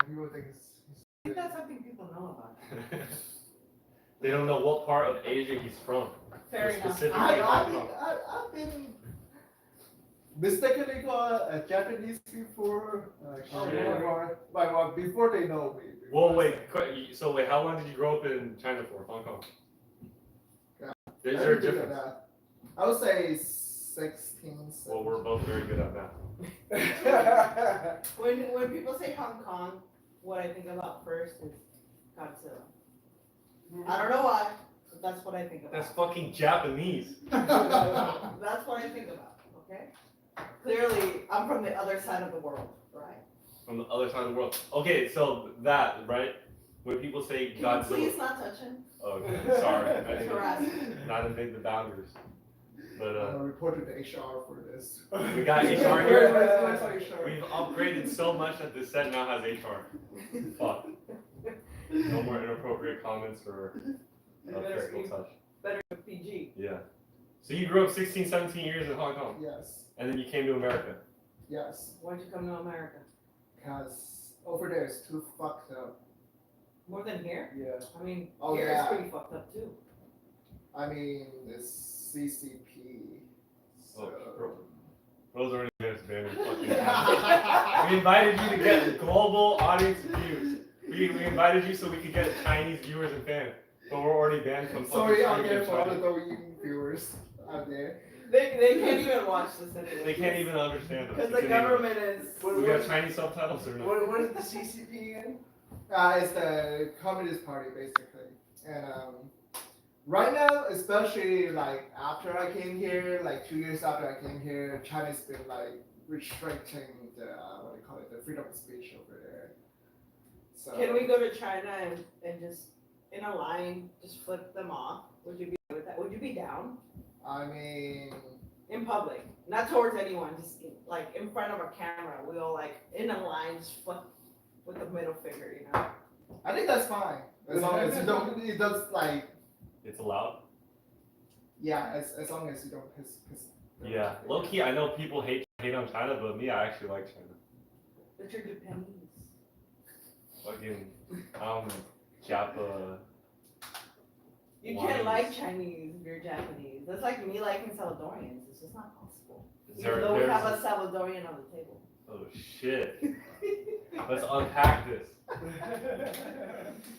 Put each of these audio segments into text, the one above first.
people think it's I think that's something people know about. They don't know what part of Asia he's from. Fair Or enough. specifically I Hong think Kong. I've been mistakenly called a Japanese before. But before they know me. Well, wait. So wait, how long did you grow up in China for? Hong Kong. Yeah. Is there a difference? I would say 16. Well, we're both very good at math. When people say Hong Kong, what I think about first is Godzilla. I don't know why, but that's what I think about. That's fucking Japanese. That's what I think about, okay? Clearly, I'm from the other side of the world, right? From the other side of the world. Okay, so that, right? When people say Can you Godzilla. please not touch him? Okay, sorry. I It's didn't harassing. not invade the boundaries. But I'm report to the HR for this. we got HR here. Where's HR? We've upgraded so much that the set now has HR. Fuck. No more inappropriate comments or physical touch. Better PG. Yeah. So you grew up 16, 17 years in Hong Kong, Yes. and then you came to America. Yes. Why'd you come to America? Because over there is too fucked up. More than here? Yeah. I mean, Oh, here yeah. it's pretty fucked up too. I mean, it's CCP. So. Bro's already gonna ban fucking. We invited you to get global audience views. We invited you so we could get Chinese viewers and fans, but we're already banned from fucking Sorry out streaming there in for all the China. Douyin viewers out there. They can't even watch this anyway. They can't even understand us. Because It's the in government is. English. We got Chinese subtitles or no? What is the CCP again? It's the Communist Party basically, and right now, especially like after I came here, like 2 years after I came here, China's been like restricting the what do you call it, the freedom of speech over there. So Can we go to China and just in a line just flip them off? Would you be with that? Would you be down I mean, in public, not towards anyone, just like in front of a camera? We all like in a line, just flip with the middle finger, you know? I think that's fine as long as you don't. It does like It's allowed. yeah, as long as you don't piss. Yeah, low key, I know people hate on China, but me, I actually like China. But you're Japanese. Fucking, Japa. You Why can't is- like Chinese if you're Japanese. That's like me liking Salvadorians. It's just not possible. Is Even though we there's have a Salvadorian on the table. Oh shit. Let's unpack this.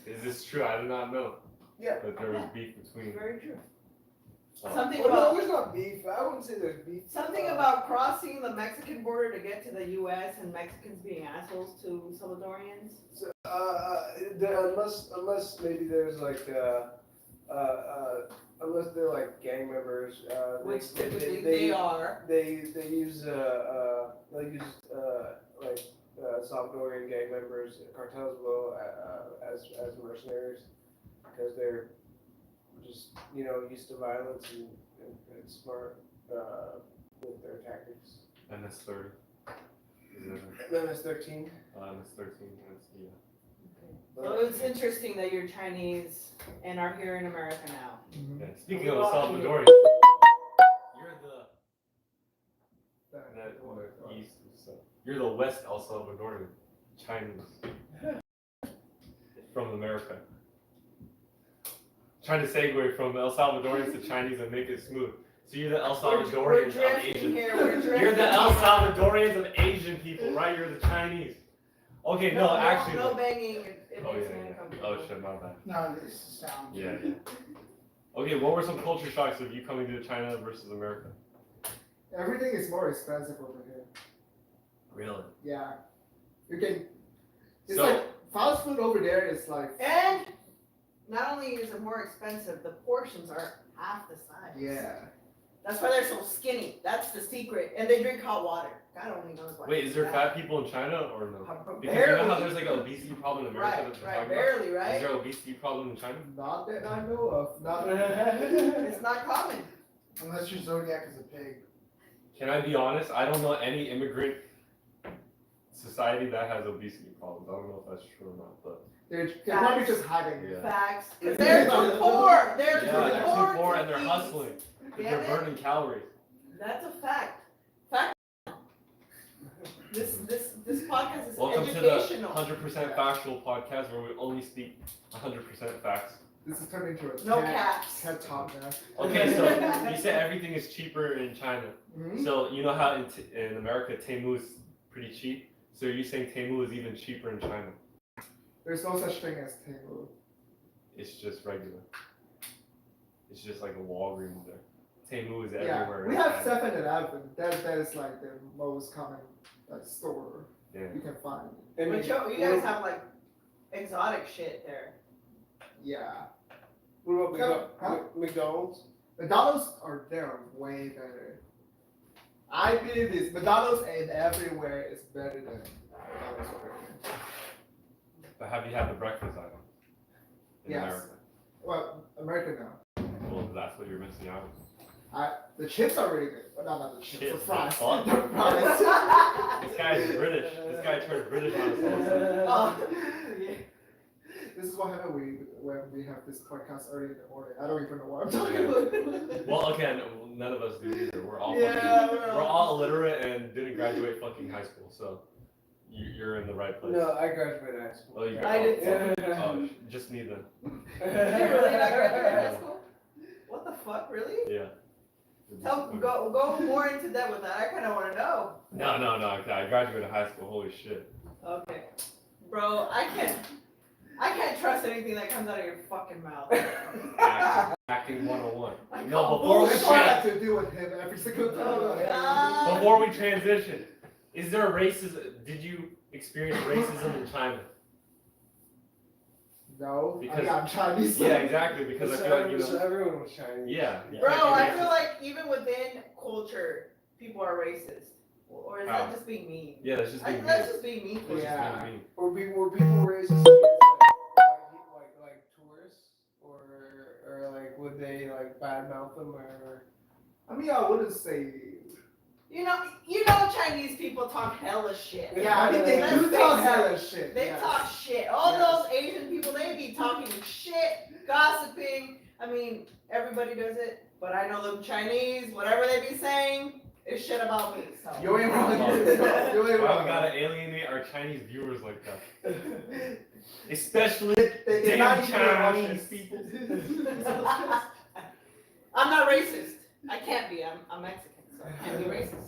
Is this true? I did not know. Yeah. That there was beef between. Very true. Oh. Something Well, no, about there's not beef. I wouldn't say there's beef. something about crossing the Mexican border to get to the U.S. and Mexicans being assholes to Salvadorians. Unless maybe there's like unless they're like gang members, Which typically they are. they use like Salvadorian gang members, cartels will as mercenaries because they're just used to violence and smart with their tactics. MS-30. MS-13. MS-13. Yeah. So it's interesting that you're Chinese and are here in America now. Mhm. Yeah. Speaking of the Salvadorian, you're the east. So you're the West El Salvadorian, Chinese from America. Trying to segue from El Salvadorians to Chinese and make it smooth. So you're the El We're Salvadorians of drifting Asian. here. We're drifting. You're the El Salvadorians of Asian people, right? You're the Chinese. Okay, no, actually. No banging. It Oh makes yeah, me yeah. uncomfortable. Oh shit, my bad. No, this sounds. Yeah, yeah. Okay, what were some culture shocks of you coming to China versus America? Everything is more expensive over here. Really? Yeah, you can. It's So- like fast food over there is like. And not only is it more expensive, the portions are half the size. Yeah. That's why they're so skinny. That's the secret. And they drink hot water. God only knows why. Wait, is there fat people in China or no? Because you know how there's like an obesity problem in America that they're Right, talking barely, about? Is right? there an obesity problem in China? Not that I know of. Not. It's not common. Unless your zodiac is a pig. Can I be honest? I don't know any immigrant society that has obesity problems. I don't know if that's true or not, but They're probably just hiding it. Yeah. Facts. Because they're too poor. They're yeah, too they're poor. too poor to and they're eat. hustling. Damn They're it. burning calories. That's a fact. Fact. This podcast is Welcome to the educational. 100% factual podcast where we only speak 100% facts. This is turning into a No TED caps. TED talk now. Okay, so you said everything is cheaper in China. Mhm. So you know how in America Temu is pretty cheap. So are you saying Temu is even cheaper in China? There's no such thing as Temu. It's just regular. It's just like a Walgreens there. Temu is Yeah, everywhere. we in have China. 7-Eleven. That is like the most common store Yeah. you can find. And But you guys have like exotic shit there. Yeah. what about Huh? McDonald's? McDonald's are there way better. I believe this. McDonald's and everywhere is better than McDonald's over here. But have you had the breakfast item in Yes. America? Well, America now. Well, that's what you're missing out on. The chips are really good. Well, not the chips, the Chips, fries. fuck. The fries. This guy is British. This guy turned British on us all of a sudden. Oh, yeah. This is what happens when we have this podcast early in the morning. I don't even know what I'm talking about. Well, okay, none of us do either. We're all Yeah, fucking, we're we're all- all illiterate and didn't graduate fucking high school, so you're in the right place. No, I graduated high school. Oh, you I did too. Yeah. Oh, just me then. Did you really not graduate high school? What the fuck, really? Yeah. Go more into depth with that. I kind of want to know. No. I graduated high school. Holy shit. Okay, bro, I can't trust anything that comes out of your fucking mouth. Acting 101. I No, can't before we That's why I have trans- to deal with him every single time. Oh, God. before we transition, is there racism? Did you experience racism in China? No, Because- I'm Chinese. Yeah, exactly. Because I feel like you So know. everyone was Chinese. Yeah. you Bro, can't be I racist. feel like even within culture, people are racist. Or is How? that just being mean? Yeah, that's just being That's mean. just being mean. That's Yeah. just being mean. Were people racist against like tourists, or like would they like badmouth them or? I mean, I wouldn't say. You know, Chinese people talk hella shit. Yeah, I mean, they Let's do face talk it. hella shit. They yes. talk shit. All Yes. those Asian people, they be talking shit, gossiping. I mean, everybody does it, but I know them Chinese, whatever they be saying, is shit about me. So. You ain't wrong. Oh. You ain't Why wrong. we gotta alienate our Chinese viewers like that? Especially They're damn not even Chinese Russians. people. I'm not racist. I can't be. I'm Mexican, so I can't be racist.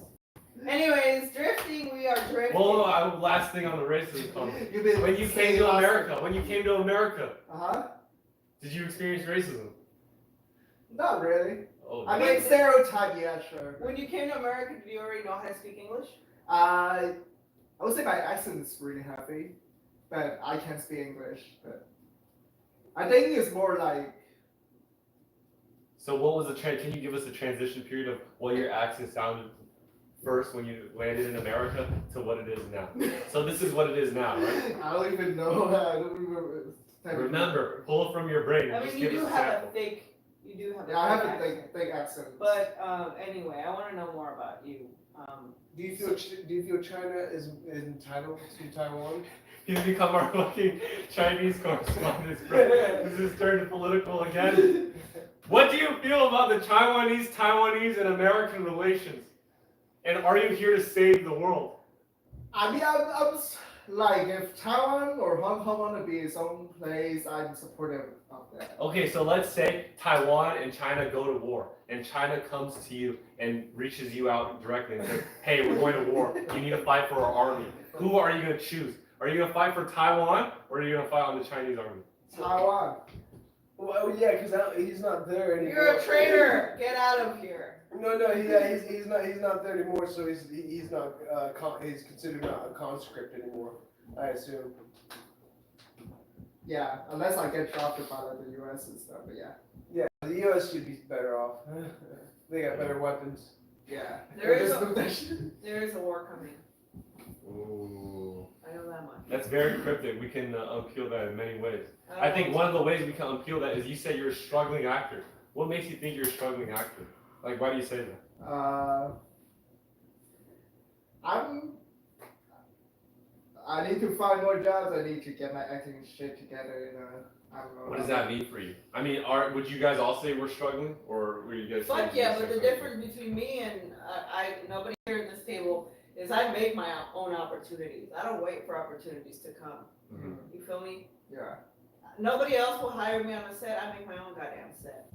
Anyways, drifting, we are drifting. Well, last thing on the racism comment. You've been When you came to America, Uh-huh. did you experience racism? Not really. Oh, I mean, stereotype, yeah, sure. When you came to America, did you already know how to speak English? I would say my accent is really heavy, but I can speak English. But I think it's more like so what was the Can you give us a transition period of what your accent sounded first when you landed in America to what it is now? So this is what it is now, right? I don't even know. I don't remember. Remember, pull it from your brain. I And just mean, you give do us a have a sample. thick. You do have. Yeah, I have thick a accent. thick accent. But anyway, I want to know more about you. Do you feel China is entitled to Taiwan? He's become our fucking Chinese correspondent, bro. This is turned political again. What do you feel about the Taiwanese and American relations? And are you here to save the world? I mean, I'm like, if Taiwan or Hong Kong want to be its own place, I'm supportive of that. Okay, so let's say Taiwan and China go to war, and China comes to you and reaches you out directly and says, hey, we're going to war. You need to fight for our army. Who are you going to choose? Are you going to fight for Taiwan, or are you going to fight on the Chinese army? Taiwan. Well, yeah, because he's not there anymore. You're a traitor. Get out of here. No, he's not there anymore. So he's not he's considered not a conscript anymore. I assume. Yeah, unless I get drafted by like, the US and stuff, but yeah. Yeah, the U.S. should be better off. They got better weapons. Yeah. There is Just a- do that shit. There is a war coming. Ooh. I know that much. That's very cryptic. We can unpeel that in many ways. I think one of the ways we can unpeel that is you said you're a struggling actor. What makes you think you're a struggling actor? Like, why do you say that? I need to find more jobs. I need to get my acting shit together. I don't know. What does that mean for you? I mean, would you guys all say we're struggling, or were you guys? Fuck saying yeah, you're but the struggling? difference between me and nobody here at this table is I make my own opportunities. I don't wait for opportunities to come. Mhm. You feel me? Yeah. Nobody else will hire me on a set. I make my own goddamn set.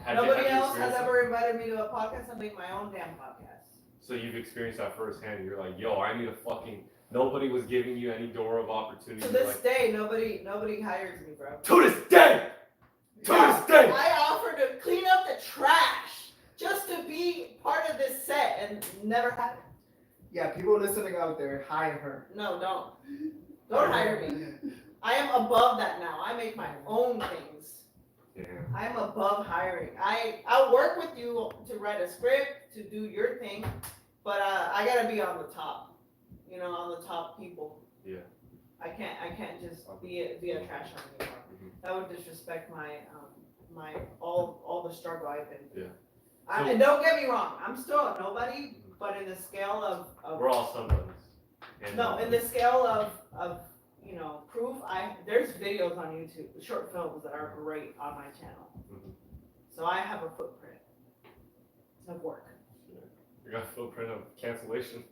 Have Nobody you else has experienced ever invited me to a podcast. I make my own damn podcast. So you've experienced that firsthand. You're like, yo, I need a fucking. Nobody was giving you any door of opportunity. To this like, day, nobody hires me, bro. to this day. To this day. I offered to clean up the trash just to be part of this set, and never happened. Yeah, people listening out there, hire her. No, don't hire me. I am above that now. I make my own things. Yeah. I am above hiring. I'll work with you to write a script, to do your thing, but I gotta be on the top. You know, on the top people. Yeah. I can't just be a trash on anymore. Mhm. That would disrespect my all the struggle I've been through. Yeah. So- And don't get me wrong, I'm still a nobody, but in the scale of We're all somebody's. And, no, in the scale of you know, proof, there's videos on YouTube, short films that are great on my channel. Mhm. So I have a footprint of work. You got a footprint of cancellation.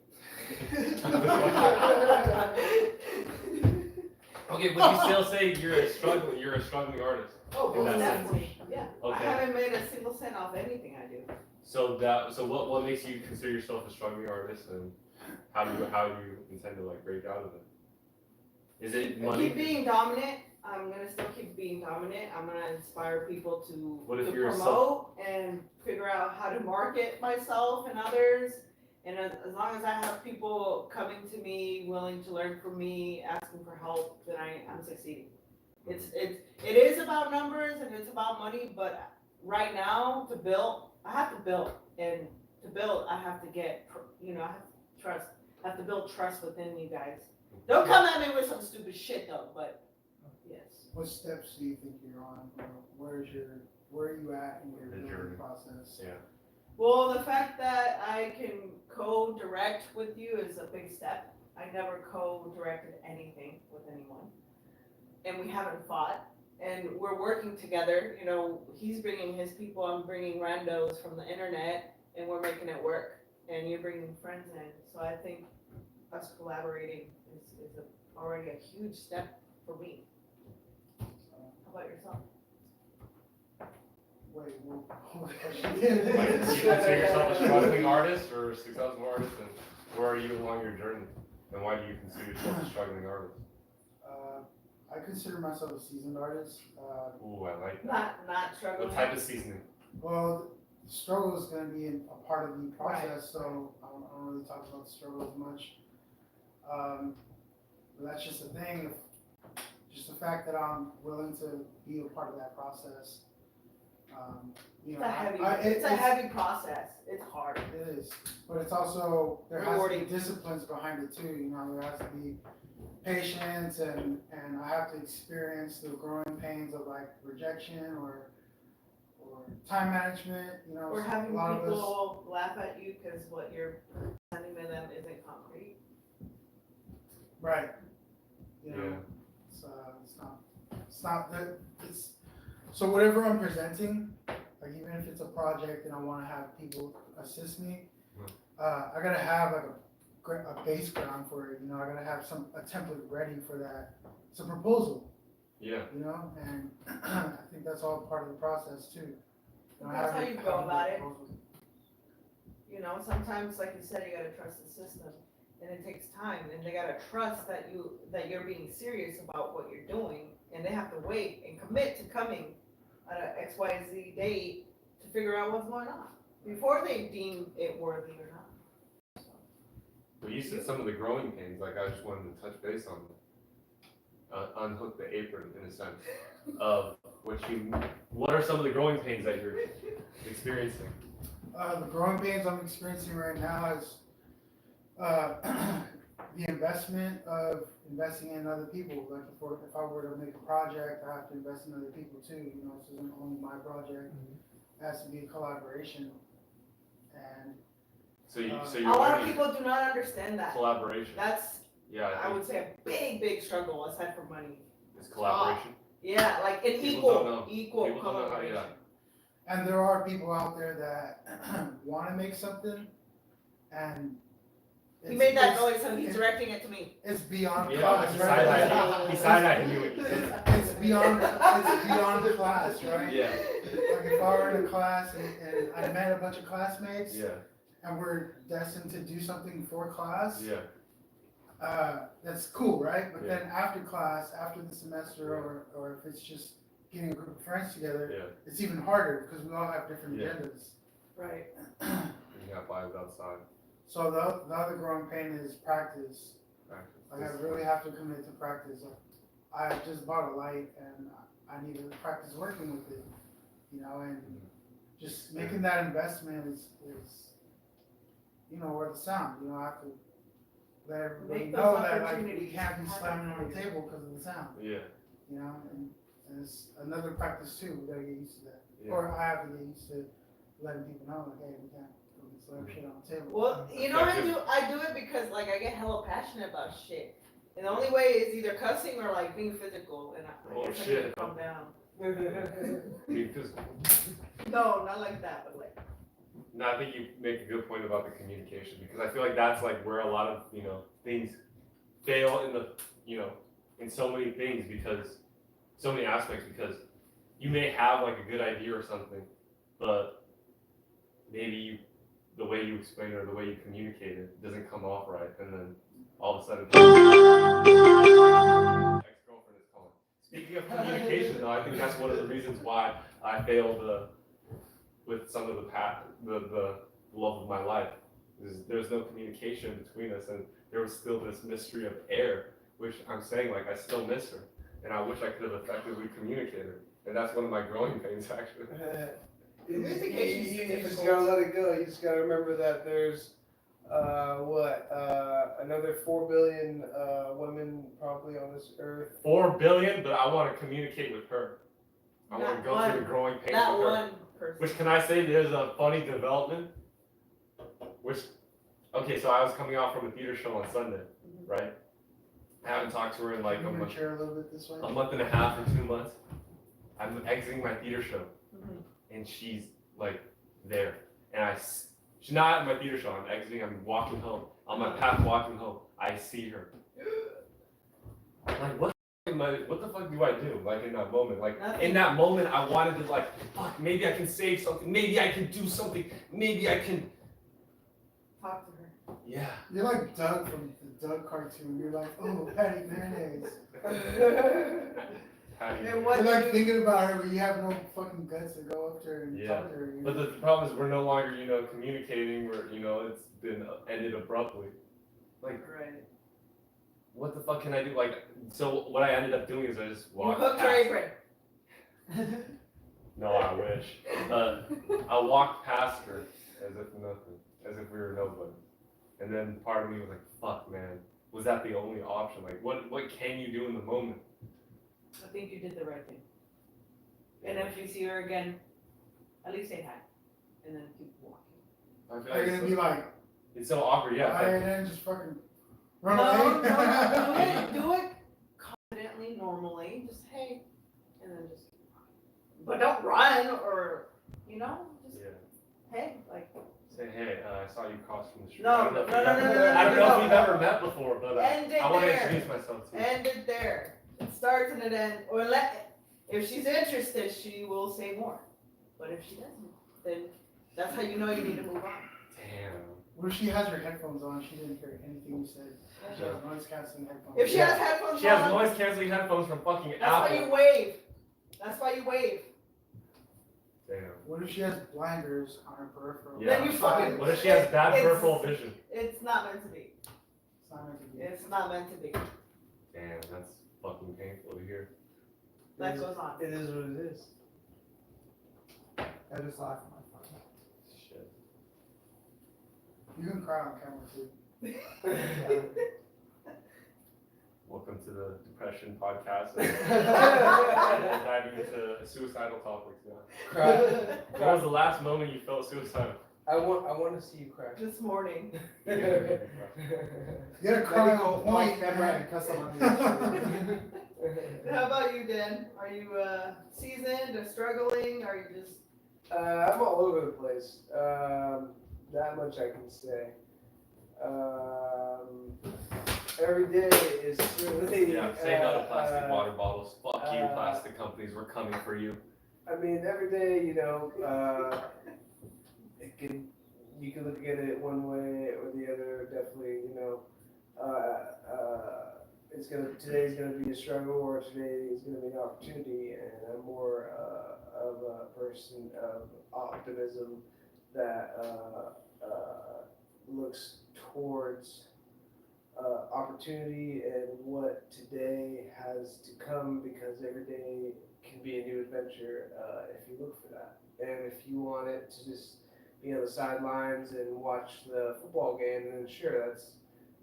Okay, but you still say you're a struggling artist. Oh, In that definitely, yeah. I Okay. haven't made a single cent off anything I do. So what makes you consider yourself a struggling artist, and how do you intend to like break out of it? Is it money? Keep being dominant. I'm gonna still keep being dominant. I'm gonna inspire people What to if you're promote and figure out how to market myself and others. And as long as I have people coming to me, willing to learn from me, asking for help, then I'm succeeding. It is about numbers and it's about money, but right now to build, I have to build, and to build, I have to get, I have to trust. I have to build trust within you guys. Don't come at me with some stupid shit though, but yes. What steps do you think you're on? Or where are you at in your The building journey. process? Yeah. Well, the fact that I can co-direct with you is a big step. I never co-directed anything with anyone. And we haven't fought. And we're working together. You know, he's bringing his people, I'm bringing randos from the internet, and we're making it work. And you're bringing friends in. So I think us collaborating is already a huge step for me. How about yourself? Wait, what Like, do you consider yourself a struggling artist or a successful artist, and where are you along your journey? And why do you consider yourself a struggling artist? I consider myself a seasoned artist. Ooh, I like that. Not struggling. What type of seasoning? Well, the struggle is going to be a part of the process, so I don't really talk about the struggle as much. But that's just the thing, just the fact that I'm willing to be a part of that process. It's a heavy process. It's hard. It is, but it's also, there has to Rewarding. be disciplines behind it too, there has to be patience and I have to experience the growing pains of like rejection or time management, Or having a lot of us. people laugh at you because what you're presenting to them isn't concrete. Right. Yeah. It's not that, so whatever I'm presenting, like even if it's a project and I wanna have people assist me, I gotta have like a base ground for it, I gotta have a template ready for that. It's a proposal, Yeah. and I think that's all part of the process too. That's how you go about it. Sometimes, like you said, you gotta trust the system, and it takes time, and they gotta trust that you're being serious about what you're doing, and they have to wait and commit to coming at a XYZ date to figure out what's going on before they deem it worthy or not. Well, you said some of the growing pains. Like I just wanted to touch base on unhook the apron in a sense of what are some of the growing pains that you're experiencing? The growing pains I'm experiencing right now is the investment of investing in other people. Like if I were to make a project, I have to invest in other people too. This isn't only my project. It has to be a collaboration. And So you're A lot of learning people do not understand that. collaboration. That's, Yeah, I would say, a big struggle aside from money. it's collaboration. Yeah, like an People don't know. equal People don't know how to- collaboration. And there are people out there that want to make something and He made that it's- noise, so he's directing it to me. It's beyond Yeah, class, he right? side-eyed. He side-eyed you when you said that. It's beyond class, right? Yeah. Like if I were in a class and I met a bunch of classmates Yeah. and we're destined to do something for class, Yeah. that's cool, right? But Yeah. then after class, after the semester, or if it's just getting a group of friends together, Yeah. it's even harder because we all have different Yeah. agendas. Right. You got vibes outside. So the other growing pain is practice. Practice. Like I really have to commit to practice. I just bought a light and I need to practice working with it, you know, and just making that investment is worth the sound. You know, I have to let everybody Make those know that like we opportunities can't be happen slamming for on the you. table because of the sound. Yeah. You know, and it's another practice too. We gotta get used to that, Yeah. or I have to get used to letting people know like, hey, we can't slam shit on the table. Well, you know, I do it because like I get hella passionate about shit. And the only way is either cussing or like being physical, and I Oh, guess I shit. need to calm down. Being physical. No, not like that, but like. No, I think you make a good point about the communication because I feel like that's like where a lot of, things fail in so many things because so many aspects because you may have like a good idea or something, but maybe the way you explain it or the way you communicate it doesn't come off right, and then all of a sudden ex-girlfriend is calling. Speaking of communication though, I think that's one of the reasons why I failed with some of the love of my life. There's no communication between us, and there was still this mystery of air, which I'm saying like I still miss her, and I wish I could have effectively communicated, and that's one of my growing pains actually. Communication is You just difficult. gotta let it go. You just gotta remember that there's another 4 billion women probably on this earth. 4 billion, but I want to communicate with her. I want to Not go one. through the growing pains Not with her. one person. Which can I say there's a funny development? Okay, so I was coming out from a theater show on Sunday, right? I haven't talked to her in like Can you move your chair a little bit this way? a month and a half or 2 months. I'm exiting my theater show, Mhm. and she's like there, and she's not at my theater show. I'm exiting. I'm walking home. On my path walking home, I see her. Like what the fuck do I do? Like in that moment, like Nothing. in that moment, I wanted to like, fuck, maybe I can save something. Maybe I can do something. Maybe I can. Talk to her. Yeah. You're like Doug from the Doug cartoon. You're like, oh, Patty Mayonnaise. And what You're do like you- thinking about her, but you have no fucking guts to go up to her and Yeah. talk to her. But the problem is we're no longer, communicating. We're, it's been ended abruptly. Like, Right. what the fuck can I do? Like, so what I ended up doing is I just You walked. hooked your past- apron. No, I wish. I walked past her as if nothing, as if we were nobody. And then part of me was like, fuck, man, was that the only option? Like, what can you do in the moment? I think you did the right thing. And if you see her again, at least say hi. And then keep walking. I feel Are you like gonna be like, it's so awkward, yeah. "Hi," It's and then just fucking run No, away? do it confidently, normally, just hey, and then just keep walking. But don't run or, just yeah. hey, like, Say, hey, I saw you cross from the street. No, I don't know if no, we've no, ever- no, no, I don't no, know no. if we've ever met before, but End it I want to there. introduce myself too. end it there. It starts and it ends. Or if she's interested, she will say more. But if she doesn't, then that's how you know you need to move on. Damn. What if she has her headphones on? She didn't hear anything you said. She has Yeah. noise canceling headphones. If she Yeah. has headphones She has on, noise canceling headphones from fucking that's why Apple. you wave. That's why you wave. Damn. What if she has blinders on her peripheral? Yeah. Then you fucking. What if she has bad It's- peripheral vision? It's not meant to be. It's not meant to be. It's not meant to be. Damn, that's fucking painful to hear. That goes on. It is what it is. I just laugh at my phone. Shit. You can cry on camera too. Welcome to the depression podcast. Diving into suicidal topics now. Cry. When was the last moment you felt suicidal? I want to see you cry. This morning. You gotta cry on point, Camera man. and cuss someone. on How about you, Dan? Are you seasoned or struggling? Are you just I'm all over the place. That much I can say. every day is really. Yeah, say no to plastic water bottles. Fuck you, plastic companies. We're coming for you. I mean, every day, you can look at it one way or the other. Definitely, today's gonna be a struggle, or today is gonna be an opportunity. And I'm more of a person of optimism that looks towards opportunity and what today has to come, because every day can be a new adventure if you look for that. And if you want it to just be on the sidelines and watch the football game, then sure,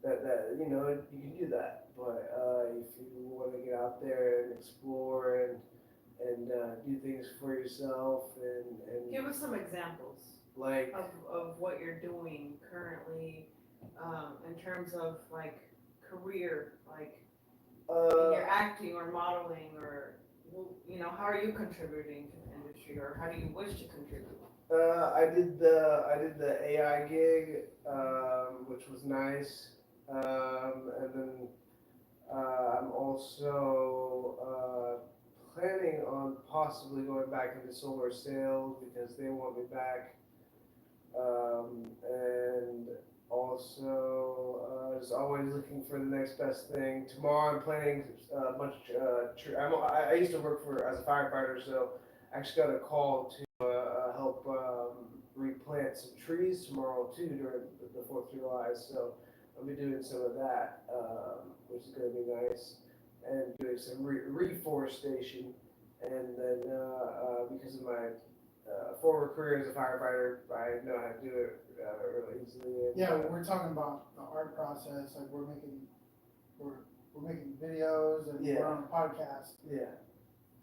that you can do that. But if you want to get out there and explore and do things for yourself and Give us some examples like of what you're doing currently, in terms of like career, like in your acting or modeling, or how are you contributing to the industry, or how do you wish to contribute? I did the AI gig, which was nice, and then I'm also planning on possibly going back into solar sales because they want me back, and also just always looking for the next best thing. Tomorrow I'm planning a bunch of I used to work as a firefighter, so I actually got a call to help replant some trees tomorrow too during the 4th of July. So I'll be doing some of that, which is going to be nice, and doing some reforestation. And then because of my former career as a firefighter, I know how to do it really easily. Yeah, we're talking about the art process. Like we're making videos and Yeah. we're on a podcast, Yeah.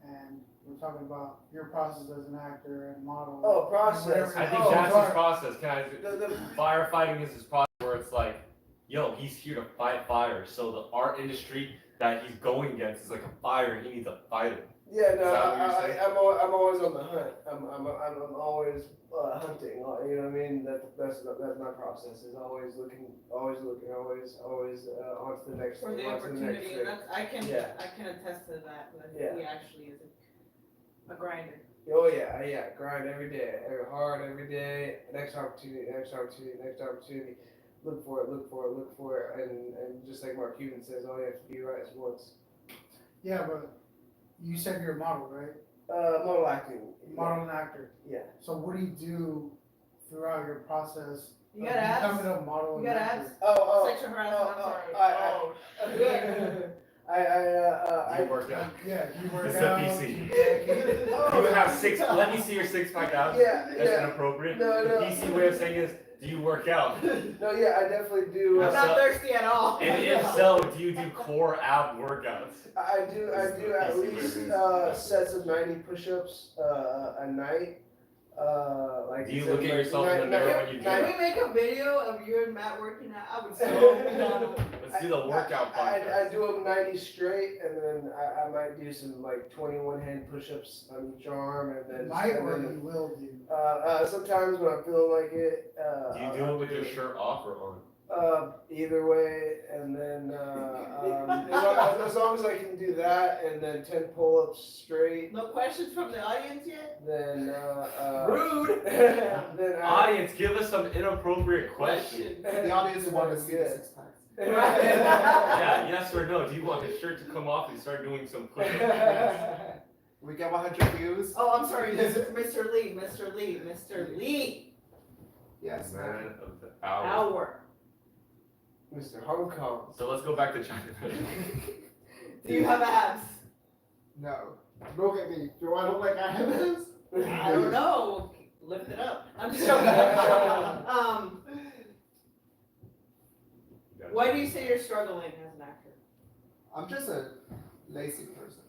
and we're talking about your process as an actor and model. Oh, process. Whatever. I think Oh, that's sorry. his process. The- Firefighting is his process where it's like, yo, he's here to fight fires. So the art industry that he's going against is like a fire, and he needs to fight it. Yeah, Is no, that what you're saying? I'm always on the hunt. I'm always hunting. You know what I mean? That's my process. Is always looking, always on to the next For thing. the on to the next opportunity, thing. and that's, I can Yeah. attest to that, Yeah. he actually is a grinder. Oh yeah, grind every day, hard every day. Next opportunity. Look for it, and just like Mark Cuban says, all you have to do right once. Yeah, but you said you're a model, right? Model acting. Model and actor. Yeah. So what do you do throughout your process You of got abs? becoming a model You and got actor? abs? Oh. Sexual harassment, I'm sorry. You work out. Yeah, you work It's a out. PC. Oh. You have six. Let me see your 6-pack abs. Yeah, That's yeah. inappropriate. No. The PC way of saying is, do you work out? No, yeah, I definitely do. I'm not thirsty at all. And if so, do you do core ab workouts? I do at least sets of 90 push-ups a night. Like Do you look at yourself in the mirror when you do Can it? we make a video of you and Matt working out? I would so be down. Let's do the workout I podcast. do them 90 straight, and then I might do some like 21 hand push-ups on each arm, and then Might or you will do. sometimes when I'm feeling like it. Do you do it with your shirt off or on? Either way, and then as long as I can do that, and then 10 pull-ups straight, No questions from the audience yet? then Rude. then Audience, give us some inappropriate questions. The audience want to see the 6-packs. Yeah, yes or no? Do you want his shirt to come off and start doing some push-ups? We get 100 views. Oh, I'm sorry, Mr. Lee. Yes, Man man. of the hour. Hour. Mr. Hong Kong. So let's go back to China. Do you have abs? No. Look at me. Do I look like I have this? I don't know. Lift it up. I'm just joking. Why do you say you're struggling as an actor? I'm just a lazy person.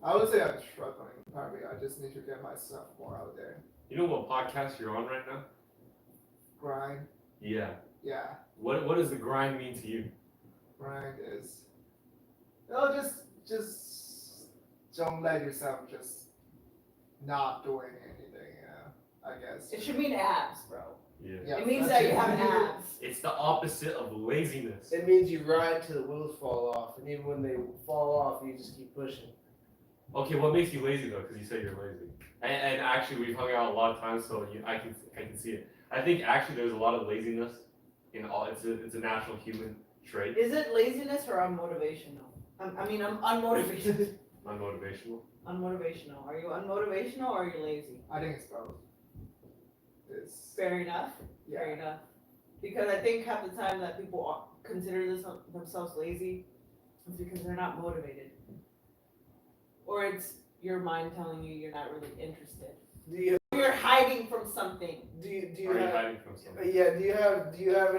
I would say I'm struggling. Probably I just need to get myself more out there. You know what podcast you're on right now? Grind. Yeah. Yeah. What does the grind mean to you? Grind is. No, just don't let yourself just not doing anything. I guess. It should mean abs, bro. Yeah. Yeah, It means that's that you it. have abs. It's the opposite of laziness. It means you ride till the wheels fall off, and even when they fall off, you just keep pushing. Okay, what makes you lazy though? Because you say you're lazy. And actually, we've hung out a lot of times, so I can see it. I think actually there's a lot of laziness in all. It's a natural human trait. Is it laziness or unmotivational? I'm unmotivated. Unmotivational. Unmotivational. Are you unmotivational or are you lazy? I think it's both. It's Fair enough. yeah. Fair enough. Because I think half the time that people consider themselves lazy is because they're not motivated. Or it's your mind telling you you're not really interested. Do you Or you're hiding from something. do you Are you have hiding from something? yeah? Do you have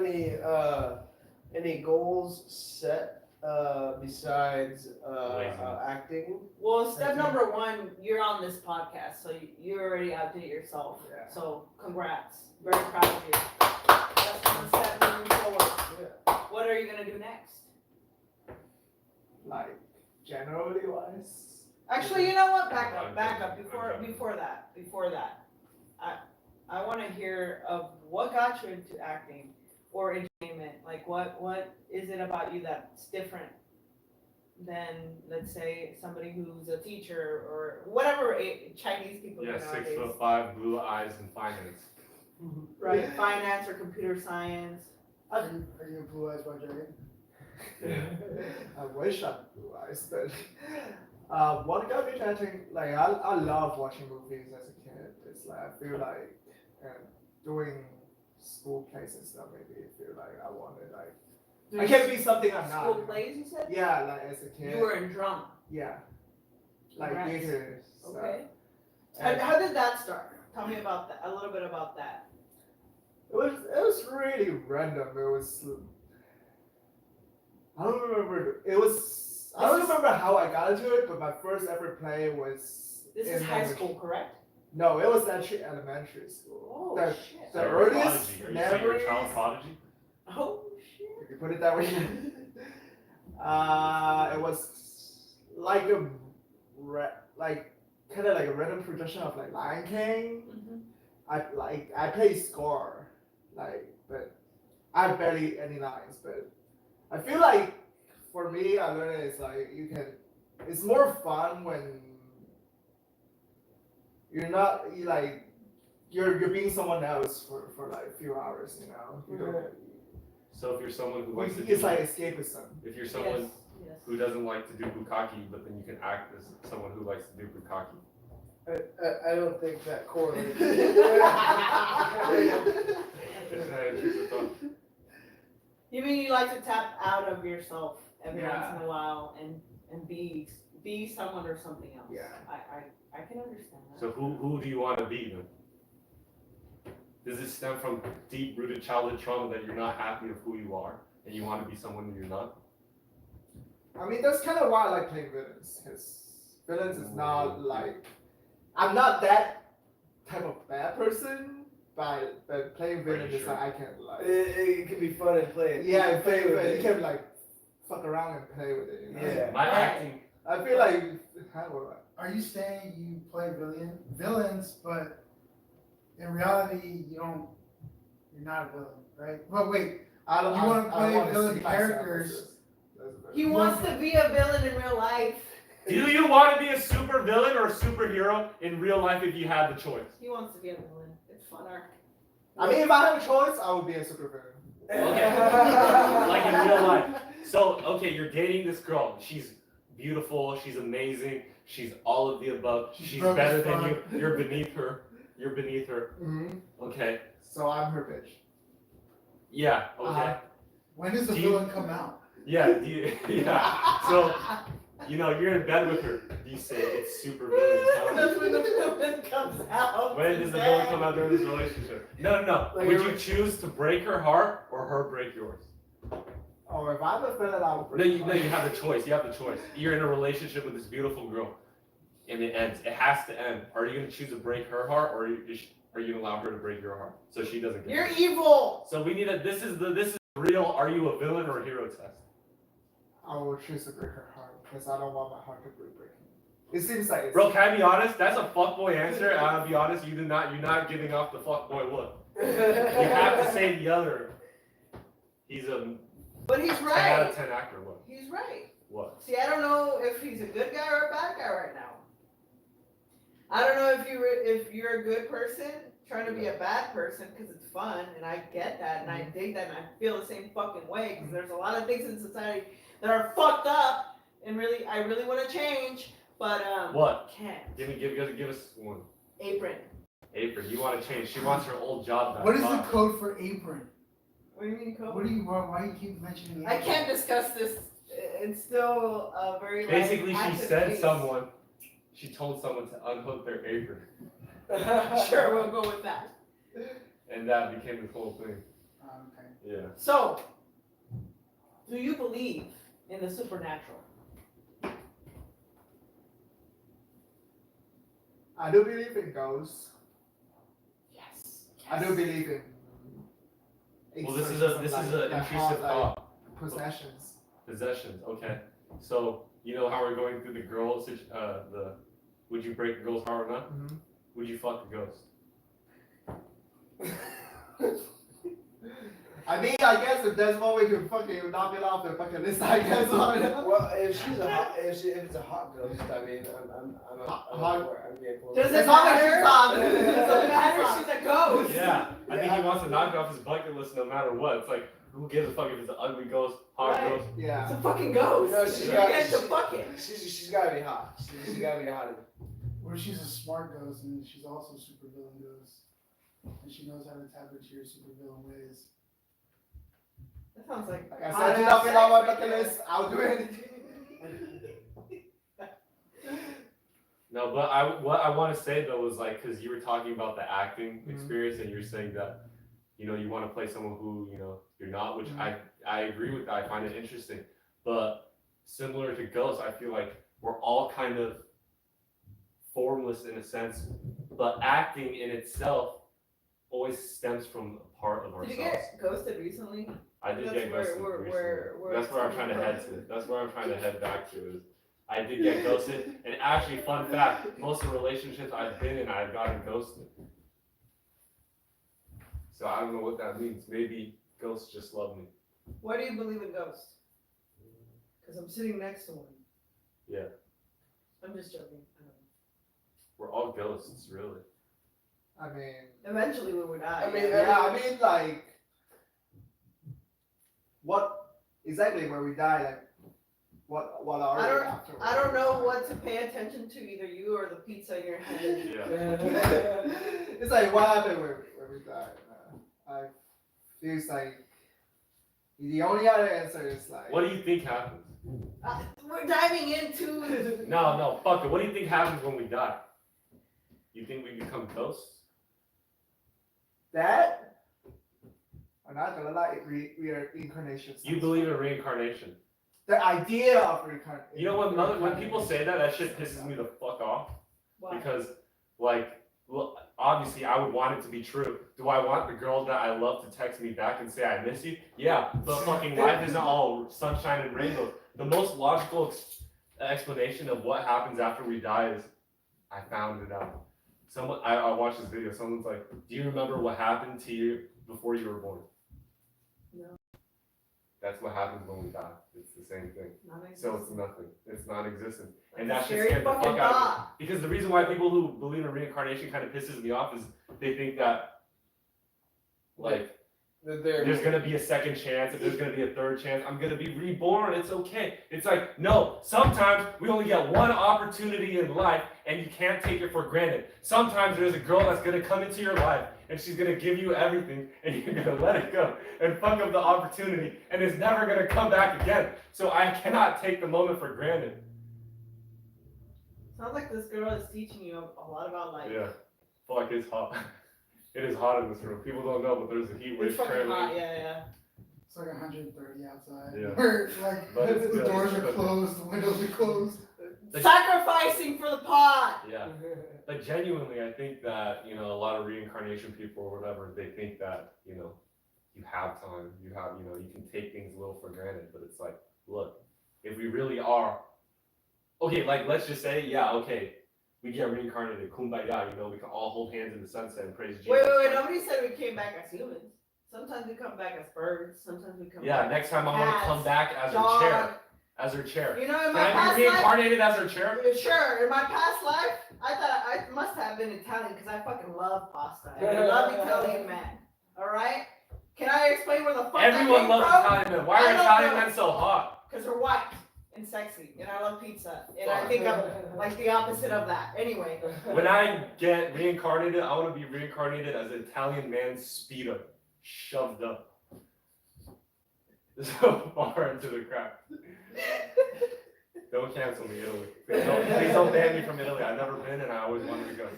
any goals set besides Laziness. acting? Well, step number one, you're on this podcast, so you already outdid yourself. Yeah. So congrats. Very proud of you. That's one step moving forward. Yeah. What are you gonna do next? Like generally wise. Actually, you know what? Back up. Before that. I want to hear of what got you into acting or entertainment. Like, what is it about you that's different than, let's say, somebody who's a teacher or whatever Chinese people Yeah, do nowadays? 6'5", blue eyes, and finance. Right, finance or computer science. Are you a Blue Eyes White Dragon? Yeah. I wish I had blue eyes, but what got me into acting, like I love watching movies as a kid. It's like I feel like doing school plays and stuff made me feel like I wanted I can't be something I'm not. School plays, you said? Yeah, like as a kid. You were in drama. Yeah. Like Congrats. theater. stuff. Okay. And How did that start? Tell me about that. A little bit about that. it was really random. It was I don't remember. I don't remember how I got into it, but my first ever play was. This in is high elementary- school, correct? No, it was actually elementary school. Oh The- shit. the So you're a earliest prodigy. Are you saying you're a child memories- prodigy? Oh shit. If you put it that way. It was like kind of like a random production of like Lion King. Mm-hmm. I play score, but I have barely any lines. But I feel like for me, I learned it's like it's more fun when you're being someone else for like a few hours, you know. You don't, So if you're someone who likes to it's do, like escapism. if you're someone Yes. who doesn't like to do bukkake, but then you can act as someone who likes to do bukkake. I don't think that correlates. You mean you like to tap out of yourself every Yeah. once in a while and be someone or something else? Yeah. I can understand that. So who do you want to be then? Does it stem from deep-rooted childhood trauma that you're not happy of who you are and you want to be someone you're not? I mean, that's kind of why I like playing villains, because villains is not like I'm not that type of bad person, but playing villain is like I can like It can be fun and play it. yeah, play play with with it. it. You can like fuck around and play with it. You know? Yeah. My acting, I feel like how Are you saying you play villains, but in reality you're not a villain, right? But wait, I don't. You wanna I play wanna villain see myself as characters. this. He wants to be a villain in real life. do you want to be a super villain or a superhero in real life if you had the choice? He wants to be a villain. It's fun arc. I mean, if I have a choice, I would be a super villain. Okay. Like in real life. So, okay, you're dating this girl. She's beautiful. She's amazing. She's all of the above. She's broke better as than fuck. you. You're beneath her. You're beneath her. Mm-hmm. Okay. So I'm her bitch. Yeah. Okay. Uh-huh. when does the Do you- villain come out? Yeah. Yeah. So, you're in bed with her. Do you say it's super villain That's time? when the villain comes out. When does the villain come out during this relationship? No. Like Would you're- you choose to break her heart or her break yours? Oh, if I'm a villain, I would. No, you have the choice. You have the choice. You're in a relationship with this beautiful girl, and it ends. It has to end. Are you gonna choose to break her heart, or are you gonna allow her to break your heart so she doesn't get You're hurt? evil. So we need a. This is real. Are you a villain or a hero test? I would choose to break her heart because I don't want my heart to be breaking. It seems like it's Bro, can I be honest? That's a fuckboy answer. And I'll be honest, you're not giving off the fuckboy look. You have to say the other. He's a But he's 10 out right. of 10 actor. What? He's right. What? See, I don't know if he's a good guy or a bad guy right now. I don't know if you're a good person trying to be a bad person because it's fun, and I get that, and I dig that, and I feel the same fucking way because there's a lot of things in society that are fucked up, and I really want to change, but What? can't. Give us one. Apron. Apron, you want to change. She wants her old job back. What is the Fuck. code for apron? What do you mean, Kobe? Why you keep mentioning I apron? can't discuss this. It's still a very Basically, she active said case. she told someone to unhook their apron. Sure, we'll go with that. And that became this whole thing. Okay. Yeah. So, do you believe in the supernatural? I do believe in ghosts. Yes. I do believe in. Well, this is exorcism, an like intrusive thought. possessions. Possessions. Okay. So you know how we're going through the girls, the would you break a girl's heart or not? Mm-hmm. Would you fuck a ghost? I mean, I guess if there's one way to fucking knock it off the fucking list, I guess. Well, if it's a hot ghost, I mean, I'm getting close. Does it As long as matter? she's on. Doesn't matter. She's a ghost. Yeah. I think he wants to knock it off his bucket list no matter what. It's like, who gives a fuck if it's an ugly ghost, hot Right. ghost? Yeah. It's a fucking ghost. No, She's gonna get to fuck it. She's gotta be hot. She's gotta be hot. What if she's a smart ghost and she's also super villain ghost? And she knows how to tap into your super villain ways. That sounds like. Like I hot said, to ass knock it sex off my right bucket there. list, I'll do it. No, but what I want to say though is like, because you were talking about the acting Mhm. experience and you're saying that, you know, you want to play someone who, you know, you're not, which Mhm. I agree with that. I find it interesting. But similar to Ghost, I feel like we're all kind of formless in a sense, but acting in itself always stems from a part of Did you ourselves. get ghosted recently? I did That's get where- ghosted where- recently. where That's where I'm trying to head to. That's where I'm trying to head back to is I did get ghosted. And actually, fun fact, most of the relationships I've been in, I've gotten ghosted. So I don't know what that means. Maybe ghosts just love me. Why do you believe in ghosts? Because I'm sitting next to one. Yeah. I'm just joking. I don't know. We're all ghosts, really. I mean, Eventually we would die. I mean, yeah, I mean, like, what exactly where we die? Like, what are I we don't- afterwards? I don't know what to pay attention to, either you or the pizza in your hand. Yeah. It's like what happened where we die. I feels like the only other answer is like. What do you think happens? We're diving into. No, fuck it. What do you think happens when we die? You think we become ghosts? That? I'm not gonna lie, we are incarnations. You believe in reincarnation? The idea of reincarnation. You know when people say that, that shit pisses me the fuck off. Why? Because, like, well, obviously I would want it to be true. Do I want the girl that I love to text me back and say I miss you? Yeah, but fucking life isn't all sunshine and rainbows. The most logical explanation of what happens after we die is, I found it out. I watched this video. Someone's like, do you remember what happened to you before you were born? No. That's what happens when we die. It's the same thing. Non-existent. So it's nothing. It's non-existent. That's And a that shit scary scared the fucking fuck out of me. thought. Because the reason why people who believe in reincarnation kind of pisses me off is they think that, like, there's gonna be a second chance, if there's gonna be a third chance, I'm gonna be reborn, it's okay. It's like, no, sometimes we only get one opportunity in life and you can't take it for granted. Sometimes there's a girl that's gonna come into your life and she's gonna give you everything and you're gonna let it go and fuck up the opportunity and it's never gonna come back again. So I cannot take the moment for granted. Sounds like this girl is teaching you a lot about life. Yeah, fuck, it's hot. It is hot in this room. People don't know, but there's a heat wave It's fucking currently. hot, yeah. It's like 130 outside. Yeah. Where like But it's the good. doors are closed, the windows are closed. Like- Sacrificing for the pot! Yeah. But genuinely, I think that, you know, a lot of reincarnation people or whatever, they think that, you know, you have time, you have, you know, you can take things a little for granted, but it's like, look, if we really are Okay, like let's just say, yeah, okay, we get reincarnated, kumbaya, you know, we can all hold hands in the sunset and praise Jesus. Wait, nobody said we came back as humans. Sometimes we come back as birds, sometimes we come Yeah, back next as time I want to cats, come back as her dog. chair. As her chair. You know, in Can my I past be life, reincarnated as her chair? sure, in my past life, I thought I must have been Italian because I fucking love pasta. And I love Italian men. Alright? Can I explain where the fuck Everyone I came loves from? Italian men. Why are I don't Italian know. men so hot? Because they're white and sexy, and I love pizza. And I think I'm like the opposite of that. Anyway. When I get reincarnated, I want to be reincarnated as an Italian man's speedo, shoved up. So far into the crap. Don't cancel me, Italy. Please don't ban me from Italy. I've never been and I always wanted to go.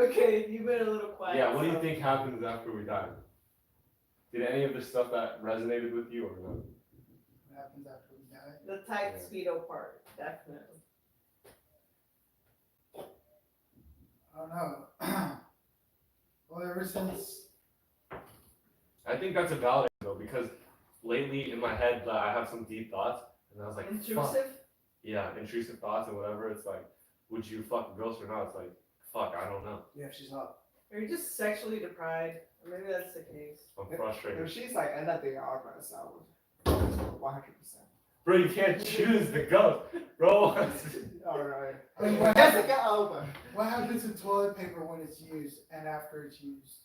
Okay, you've been a little quiet. Yeah, what do you so- think happens after we die? Did any of the stuff that resonated with you or no? What happens after we die? The tight Yeah. speedo part, definitely. I don't know. Well, ever since I think that's a valid though, because lately in my head I have some deep thoughts and I was like, fuck. Intrusive? Yeah, intrusive thoughts and whatever. It's like, would you fuck a ghost or not? It's like, fuck, I don't know. Yeah, she's hot. Or you're just sexually deprived. Or maybe that's the case. I'm If frustrated. she's like anything out myself, 100%. Bro, you can't choose the ghost. Bro, Alright. I mean, what Jessica Alba. What happens to toilet paper when it's used and after it's used?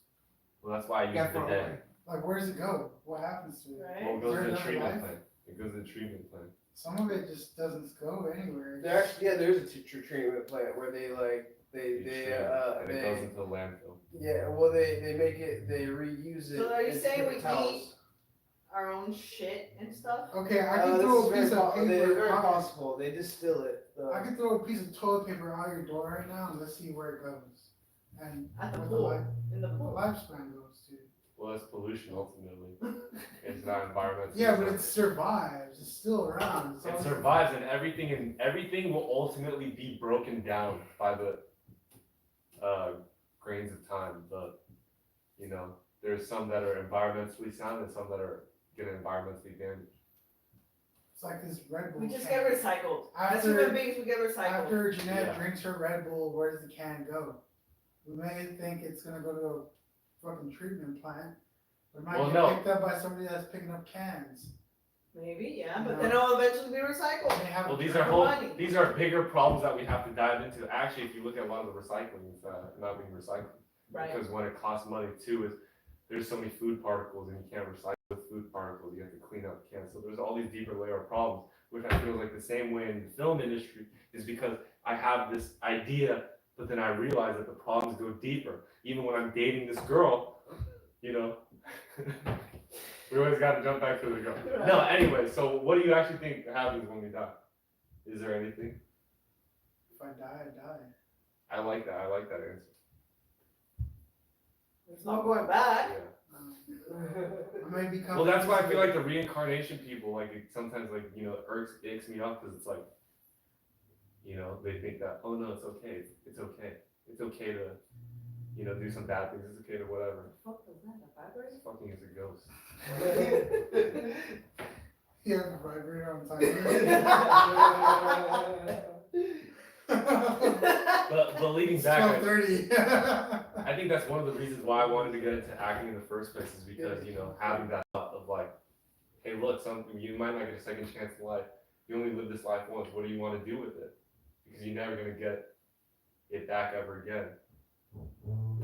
well, that's why I use Get the thrown day. away. Like, where does it go? What happens to it? Right? Well, it Is goes there to the another treatment life? plant. It goes to the treatment plant. Some of it just doesn't go anywhere. There actually, yeah, there is a teacher treatment plant where they like and it goes into the landfill. yeah, well they make it, they reuse it. So are you into saying we paper towels. eat our own shit and stuff? Okay, I Uh, can this throw is a very piece of very paper. possible. They distill it. I can throw a piece of toilet paper out your door right now and let's see where it goes. And At the where pool. life, In the where the pool. lifespan goes to. Well, that's pollution ultimately. It's not environmental. Yeah, but it survives. It's still around. It's It always- survives, and everything will ultimately be broken down by the grains of time. But you know, there's some that are environmentally sound and some that are gonna environmentally damage. It's like this Red Bull. We just can. get recycled. As After- human beings, we get recycled. After Jeanette Yeah. drinks her Red Bull, where does the can go? We may think it's gonna go to a fucking treatment plant. But it might Well, get no. picked up by somebody that's picking up cans. Maybe, yeah, but No. then it'll eventually be recycled. They have Well, a these are money. these are bigger problems that we have to dive into. Actually, if you look at a lot of the recycling, it's not being recycled. Right. Because when it costs money too, is there's so many food particles and you can't recycle with food particles. You have to clean up cans. So there's all these deeper layer of problems, which I feel like the same way in the film industry is because I have this idea, but then I realize that the problems go deeper. Even when I'm dating this girl, you know, we always got to jump back to the girl. No, anyway, so what do you actually think happens when we die? Is there anything? If I die, I die. I like that. I like that answer. There's no going back. Yeah. I may become. Well, that's why I feel like the reincarnation people, like, it sometimes, like, you know, icks me up because it's like, you know, they think that, oh no, it's okay. It's okay. It's okay to, you know, do some bad things. It's okay to whatever. What was that, a vibrator? Fucking is a ghost. Yeah, the vibrator on time. But leading back, I, 12:30. I think that's one of the reasons why I wanted to get into acting in the first place is because, you know, having that thought of like, hey, look, you might not get a second chance in life. You only live this life once. What do you want to do with it? Because you're never going to get it back ever again.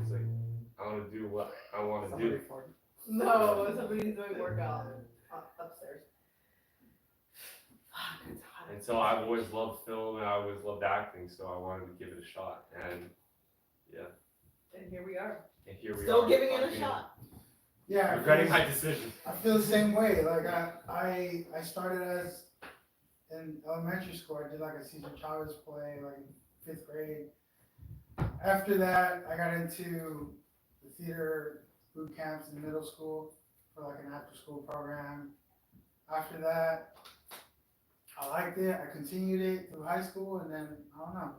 It's like, I want to do what I want to do. No, somebody's doing workout upstairs. Fuck, it's hot. And so I've always loved film and I always loved acting, so I wanted to give it a shot. And And here we are. and here we are. Still giving it a fucking shot. Yeah, Regretting my decision. I feel the same way. Like I started as in elementary school. I did like a Cesar Chavez play, like in 5th grade. After that, I got into the theater boot camps in middle school for like an after school program. After that, I liked it. I continued it through high school, and then I don't know.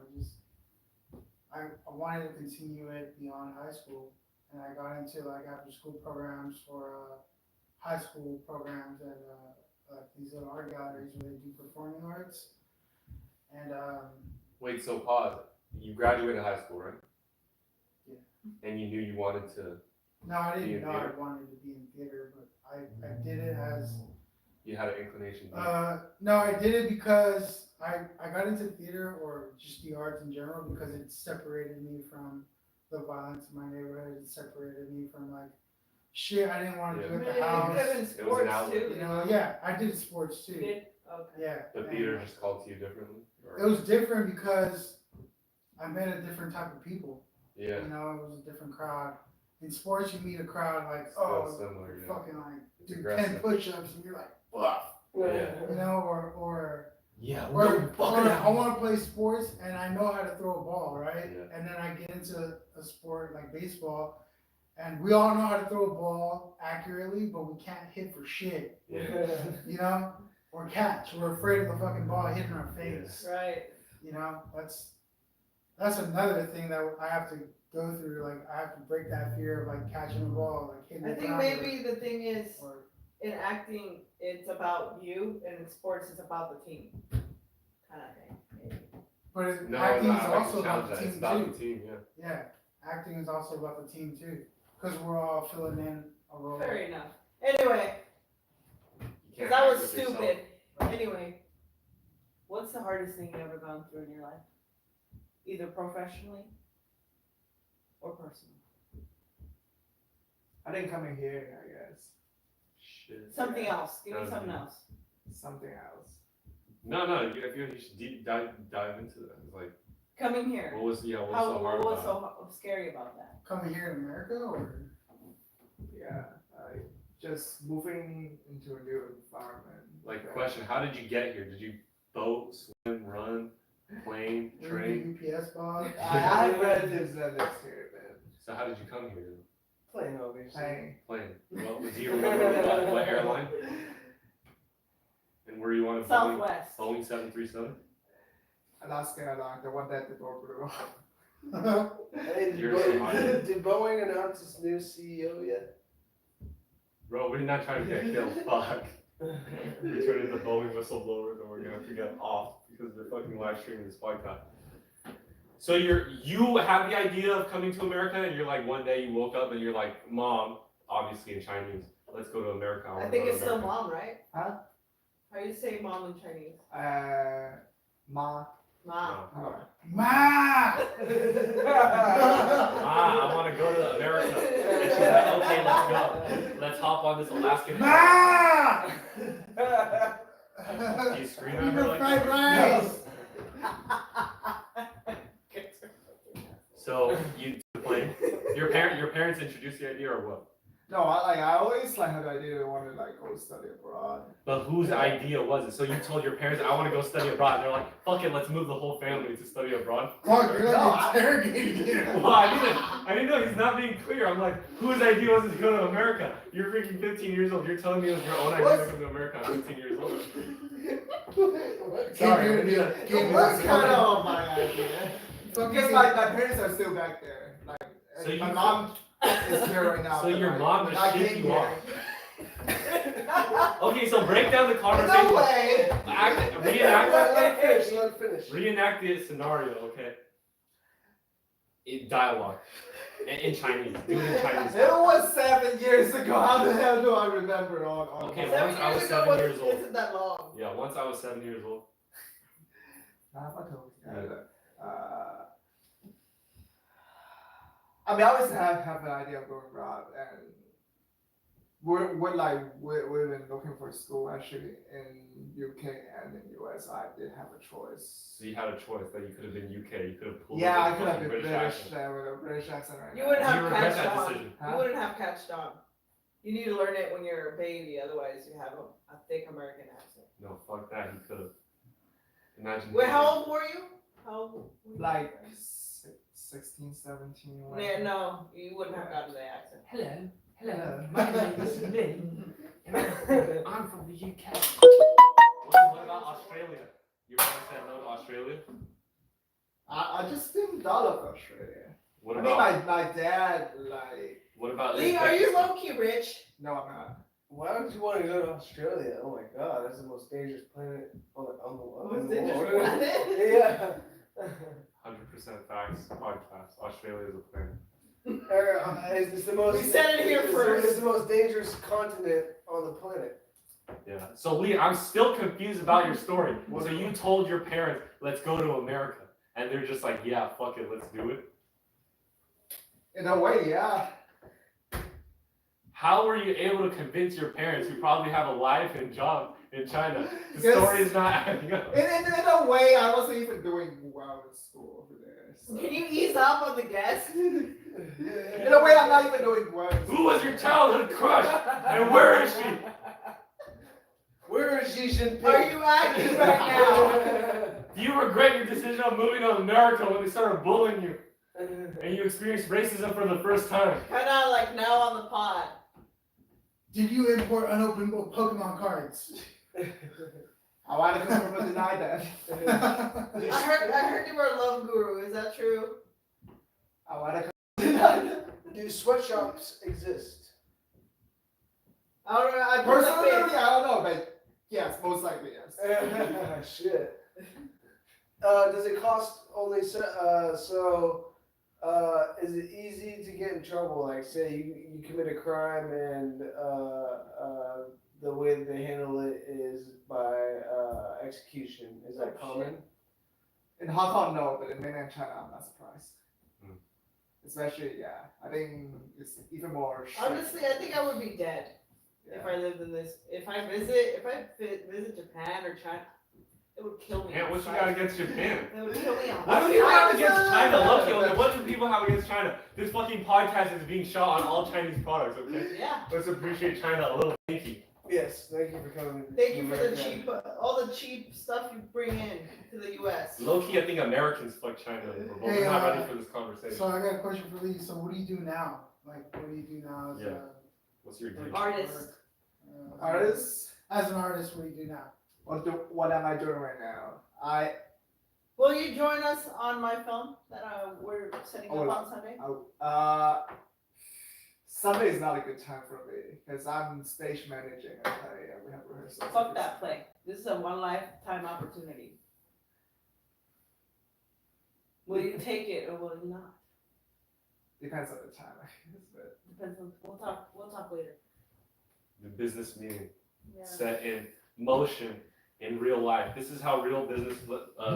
I wanted to continue it beyond high school. And I got into like after school programs for high school programs at like these little art galleries where they do performing arts. And Wait, so pause. You graduated high school, right? Yeah. And you knew you wanted to. no, I Be in didn't know I theater? wanted to be in theater, but I did it as You had an inclination. no, I did it because I got into theater or just the arts in general because it separated me from the violence in my neighborhood. It separated me from like shit I didn't want to do I mean, at you the house. could have been It was an sports outlet. too. You know, yeah, I did sports You too. did? Okay. Yeah. The and theater just called to you differently? Or- It was different because I met a different type of people. Yeah. You know, it was a different crowd. In sports, you meet a crowd like, Still oh, similar, yeah. fucking like, It's do 10 aggressive. push-ups, and you're like, fuck. Yeah. You know, or Yeah. I want to play sports and I know how to throw a ball, right? Yeah. And then I get into a sport like baseball, and we all know how to throw a ball accurately, but we can't hit for shit, Yeah. you know? Or catch. We're afraid of the fucking ball hitting our face. Right. You know, that's another thing that I have to go through. Like I have to break that fear of like catching a ball, like hitting I it think down maybe the thing is, or in acting, it's about you, and in sports, it's about the team. Kind of thing. Maybe. but it, No, acting no, is I like also to about challenge the that. team It's about too. the team, yeah. Yeah, acting is also about the team too, because we're all filling in a role. Fair enough. Anyway, You because can't I act was with yourself. stupid. Anyway, what's the hardest thing you've ever gone through in your life? Either professionally or personally. I didn't come in here, I guess. Shit. Something else. Give me That was something me. else. Something else. No, I feel like you should deep dive into that. It's like, Coming here. what was so hard What was about so scary about that? Coming here in America, or Yeah, like just moving into a new environment. it? Like, question, how did you get here? Did you boat, swim, run, plane, train? the UPS box. I have relatives that live here, man. So how did you come here? Playing obviously. Playing. Plane. Well, do you remember what airline? And were you on a Southwest. Boeing 737? Alaska Airlines, the one that the door blew up. Hey, did, You're so hot. did Boeing announce its new CEO yet? Bro, we're not trying to get killed. Fuck. We turned into Boeing whistleblowers and we're gonna have to get off because they're fucking live streaming this podcast. So you have the idea of coming to America and you're like one day you woke up and you're like, Mom, obviously in Chinese, let's go to America. I wanna think go to it's still America." mom, right? Huh? How you say mom in Chinese? Ma. Mom. Oh. Ma. Ah, I want to go to America. And she's like, okay, let's go. Let's hop on this Alaskan. Ma. Do you scream at Eat her the like fried that? rice. So you took the plane. Your parents introduced the idea or what? No, I always like had the idea I wanted to like go study abroad. But whose idea was it? So you told your parents, I want to go study abroad. And they're like, fuck it, let's move the whole family to study abroad. Fuck, you're No, like interrogating him. Well, I didn't know. He's not being clear. I'm like, whose idea was it to go to America? You're freaking 15 years old. You're telling me it was your own idea to come to America. I'm 15 years old. Sorry, It was kind of my idea. Because my parents are still back there. Like, So my you- mom is here right now. So but, your like, mom when just I shipped came you here- off. Okay, so break down the conversation. No way! Reenact Let it finish. Reenact the scenario, okay? Dialogue. In Chinese. Do it in Chinese. It was 7 years ago. How the hell do I remember all? Okay, all- once I was 7 wasn't- years old. Isn't that long? Yeah, once I was 7 years old. I mean, I always have an idea of going abroad, and we've been looking for school actually in UK and in US. I did have a choice. So you had a choice that you could have been UK. You could have pulled Yeah, over I the could have fucking been British accent. with a British accent right You now. wouldn't Do you have regret catched that on. decision? Huh? You wouldn't have catched on. You need to learn it when you're a baby, otherwise you have a thick American accent. No, fuck that. He could have. Imagine. Wait, how old were you? How old were you? Like 16, 17. Yeah, no, you wouldn't have gotten the accent. Hello. Hello. My name is Lynn. I'm from the UK. What about Australia? Your parents said no to Australia? I just didn't thought of Australia. What I mean, about my dad, like, what about Lee, are you Uzbekistan? low key rich? no, I'm not. Why would you want to go to Australia? Oh my god, that's the most dangerous planet on the Most in the dangerous world. planet? Yeah. 100% facts podcast. Australia is a planet. It's the most. We said it here first. It's the most dangerous continent on the planet. Yeah. So Lee, I'm still confused about your story. So you told your parents, let's go to America. And they're just like, yeah, fuck it, let's do it. In a way, yeah. How were you able to convince your parents who probably have a life and job in China? The Yes. story is not adding up. In a way, I wasn't even doing well in school over there. So. Can you ease up on the guest? In a way, I'm not even doing well. in Who school. was your childhood crush? And where is she? Where is Xi Jinping? Are you acting right now? Do you regret your decision of moving to America when they started bullying you and you experienced racism for the first time? Kind of like now on the pod. Did you import unopened Pokemon cards? I want to come from deny that. I heard you were a love guru. Is that true? I want to come deny that. Do sweatshops exist? I don't know. I Personally, I don't know, but yes, most likely yes. Shit. Does it cost only is it easy to get in trouble? Like, say you commit a crime and the way that they handle it is by execution. Is that common? In Hong Kong, no, but in mainland China, I'm not surprised. Hmm. Especially, yeah, I think it's even more. strict. Honestly, I think I would be dead if Yeah. I lived in this. If I visit Japan or China, it would kill me. Man, what you outside. got against Japan? It would kill me on What do people have against outside. China? Look, yo, what do people have against China? This fucking podcast is being shot on all Chinese products, okay? Yeah. Let's appreciate China a little. Thank you. Yes. Thank you for coming. Thank you for the America. cheap, all the cheap stuff you bring in to the U.S. Low key, I think Americans fuck China over, but we're Hey, not ready for this conversation. So I got a question for Lee. So what do you do now? Like, what do you do now as Yeah. What's your dream? Artist. Artists, As an artist, what do you do now? what am I doing right now? Will you join us on my film that we're setting up Oh, on Sunday? Sunday is not a good time for me because I'm stage managing. Okay, and we have rehearsals. Fuck that play. This is a one lifetime opportunity. Will you take it or will you not? Depends on the time, I guess. But Depends on. We'll talk later. The business meeting Yeah. set in motion in real life. This is how real business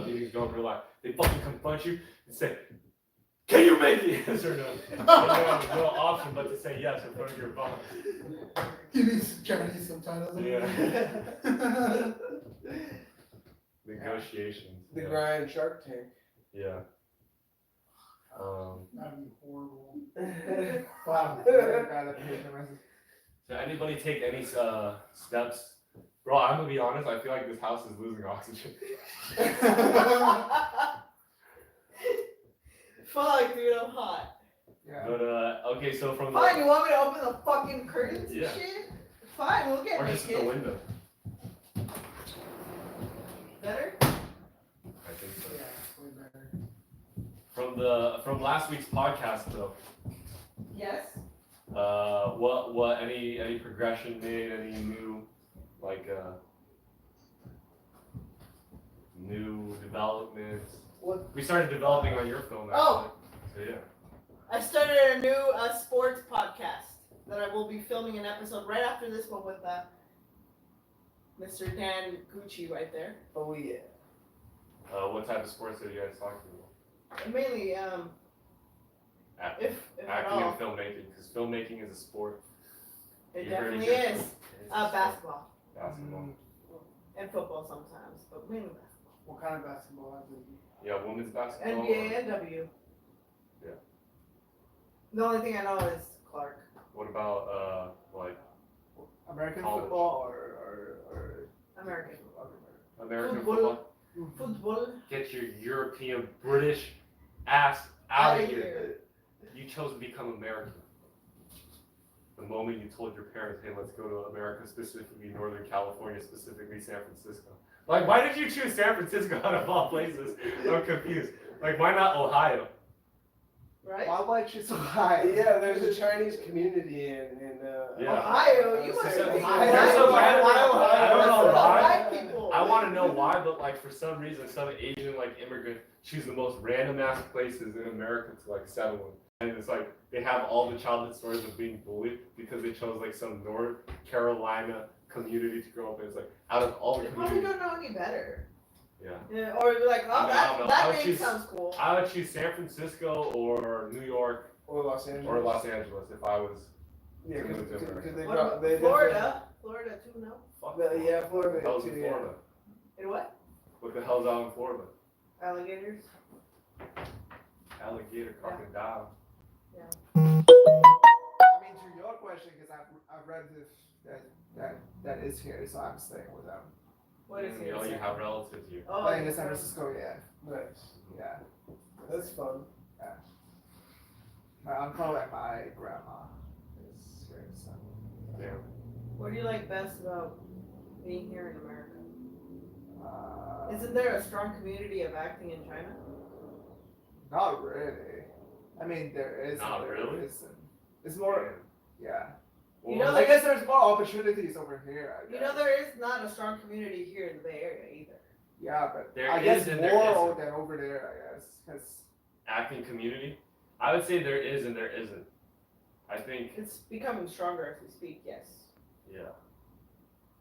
meetings go in real life. They fucking confront you and say, "Can you make it?" Yes or no? And you have no option but to say yes in front of your boss. You need some Chinese subtitles. Yeah. Negotiations. The yeah. grind Shark Tank. Yeah. That'd be horrible. wow, So anybody take any steps? Bro, I'm gonna be honest. I feel like this house is losing oxygen. Fuck, dude, I'm hot. yeah. But okay, so from the Fine, you want me to open the fucking curtains Yeah. and shit? Fine, we'll get or just the naked. window. Better? I think so. Yeah, it's way better. From last week's podcast though, Yes. what any progression made, any new new developments? What? We started developing on your film actually. Oh. So yeah. I started a new sports podcast that I will be filming an episode right after this one with Mr. Dan Gucci right there. Oh yeah. What type of sports are you guys talking about? And mainly, Acting, if at acting all, and filmmaking, because filmmaking is a sport. it You heard it definitely here is. first. It's a sport. Basketball Basketball. and football sometimes, but mainly basketball. What kind of basketball is it? Yeah, women's basketball. NBA and W. Yeah. The only thing I know is Clark. What about American College. football or American. American Football. football? Football. Get your European British ass out of here. You chose to become American. The moment you told your parents, hey, let's go to America, specifically Northern California, specifically San Francisco. Like, why did you choose San Francisco out of all places? I'm confused. Like, why not Ohio? right? Why would you so high? Yeah, there's a Chinese community in Yeah. Ohio, you must Yeah. be Ohio. For some reason- I don't know why. White people. I want to know why, but like for some reason, some Asian like immigrant choose the most random ass places in America to like settle in, and it's like they have all the childhood stories of being bullied because they chose like some North Carolina community to grow up in. It's like out of all the They probably communities, don't know any better. yeah. Yeah, or be like, oh, I don't know. I that would name choose- sounds cool. I would choose San Francisco or New York or Los Angeles. or Los Angeles if I was. Yeah, because they What got about they Florida? Florida too, no? Fuck. Yeah, Florida What the hell's too, in yeah. Florida? And what? What the hell's out in Florida? Alligators? Alligator, crocodile. I mean, to your question, because I've read this that is here, so I'm staying with them. What is You know, you it? have relatives here. Oh, Like in it's San from- Francisco, yeah, Nice. yeah. That's fun. My uncle and my grandma is here, so. Damn. What do you like best about being here in America? Uh, Isn't there a strong community of acting in China? Not really. I mean, there is. Not and there really? isn't. It's more, yeah. You know, I guess there's more opportunities over here. I You guess. know, there is not a strong community here in the Bay Area either. Yeah, but There I guess is and there more isn't. than over there. I guess because Acting community, I would say there is and there isn't. I think, It's becoming stronger as we speak, yes. yeah,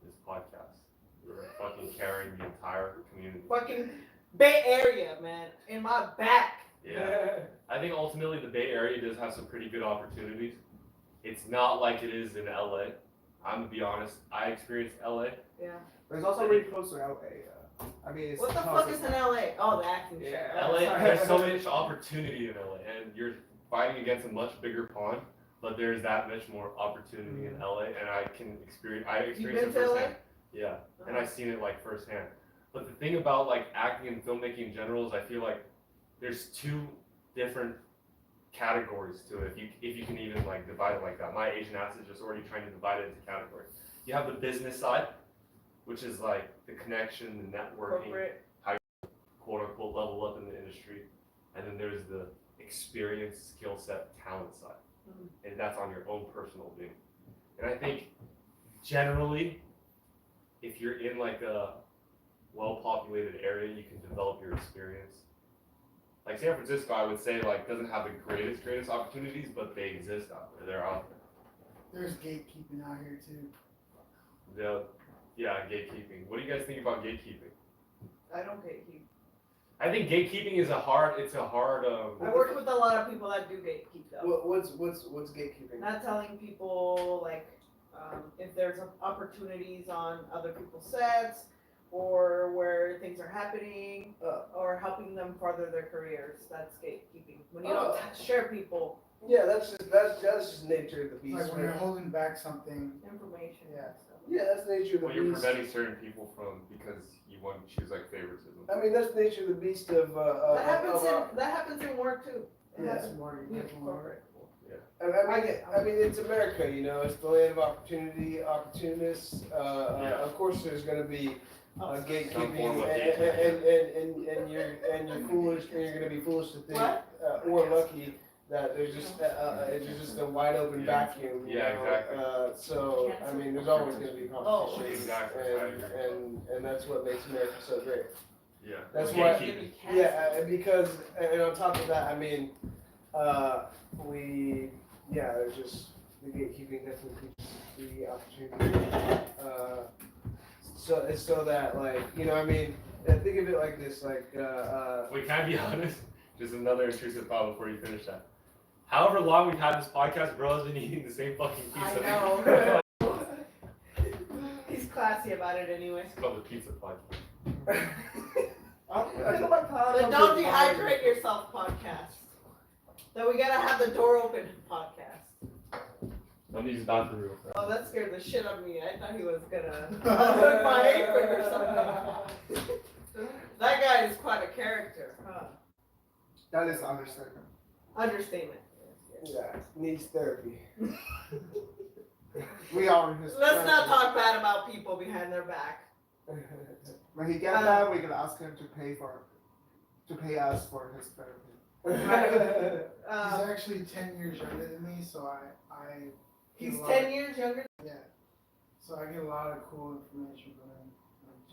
this podcast, we're fucking carrying the entire community. Fucking Bay Area, man, in my back. Yeah, I think ultimately the Bay Area does have some pretty good opportunities. It's not like it is in LA. I'm gonna be honest, I experienced LA. Yeah. but it's also really close to LA. I mean, it's What the close fuck is as- in LA? Oh, the acting shit. Yeah. Oh, LA, sorry. there's so much opportunity in LA, and you're fighting against a much bigger pond, but there's that much more opportunity in LA, and I can experience, I You experienced been it to LA? firsthand. Yeah, and I've seen it like firsthand. But the thing about like acting and filmmaking in general is I feel like there's two different categories to it. If you can even like divide it like that. My Asian ass is just already trying to divide it into categories. You have the business side, which is like the connection, the networking, Corporate. quote unquote level up in the industry, and then there's the experience, skill set, talent side, and that's on your own personal being. And I think generally, if you're in like a well-populated area, you can develop your experience. Like San Francisco, I would say like doesn't have the greatest opportunities, but they exist out there. They're out There's gatekeeping out here too. there. Yeah, gatekeeping. What do you guys think about gatekeeping? I don't get you. I think gatekeeping is a hard. I work with a lot of people that do gatekeep though. What's gatekeeping? Not telling people like if there's opportunities on other people's sets or where things are happening or helping them further their careers. That's gatekeeping. When you don't share people Yeah, that's just nature of the beast. Like when you're man. holding back something. information. Yeah. and stuff. Yeah, that's nature of the Well, you're beast. preventing certain people from because you want to choose like favoritism. I mean, that's nature of the beast of. That happens in work too. It Yeah. happens Smart, in definitely. corporate. I mean, it's America, you know. It's the land of opportunity, opportunists. Yeah. Of course, there's going to be Oh, gatekeeping, Some form of and you're foolish, and you're going to be foolish to think, What? or lucky that there's just a wide open Yeah. vacuum. you Yeah, know? exactly. So I mean, there's always going to be competition, Exactly. and that's what makes America so great. Yeah. That's Well, why- gatekeeping. Because and on top of that, I mean, there's just the gatekeeping definitely keeps the opportunity. So that like I mean, think of it like this, like Wait, can I be honest? Just another intrusive thought before you finish that. However long we've had this podcast, bro has been eating the same fucking pizza. I know. He's classy about it anyways. It's called the pizza podcast. I feel like The Don't Dehydrate Yourself podcast. Then we gotta have the door open podcast. Let me use the bathroom real quick. Oh, that scared the shit out of me. I thought he was gonna unhook my apron or something. That guy is quite a character, huh? That is understatement. Understatement. yeah, needs therapy. We are his. Let's not talk bad about people behind their back. When he gets that, we can ask him to pay us for his therapy. He's Uh, actually 10 years younger than me, so I he's get a lot 10 years younger. Yeah. So I get a lot of cool information from him.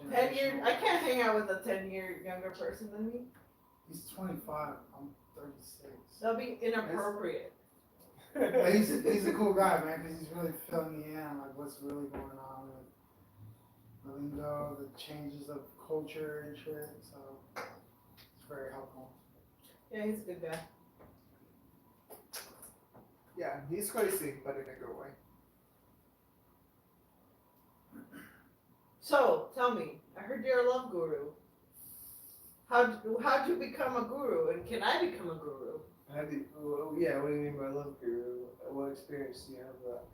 Like 10 years. generational- I can't hang out with a 10-year younger person than me. He's 25. I'm 36. That'll be inappropriate. But he's a cool guy, man, because he's really filling me in on like what's really going on with the lingo, the changes of culture and shit. So it's very helpful. Yeah, he's a good guy. Yeah, he's crazy, but in a good way. So, tell me, I heard you're a love guru. How'd you become a guru, and can I become a guru? What do you mean by love guru? What experience do you have of that?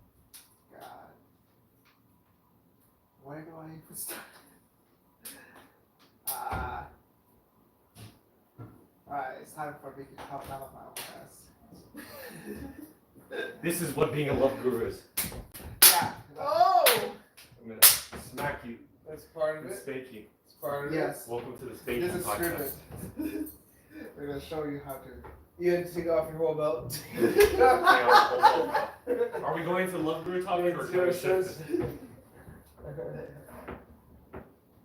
God. Where do I even start? Alright, it's time for me to come out of my own mess. This is what being a love guru is. Yeah. Oh! I'm gonna smack you That's part of and it. spank you. It's part of it. Yes. Welcome to the spanking This is podcast. scripted. We're gonna show you how to. You had to take off your whole belt. Are we going to love guru topic or can we shift this?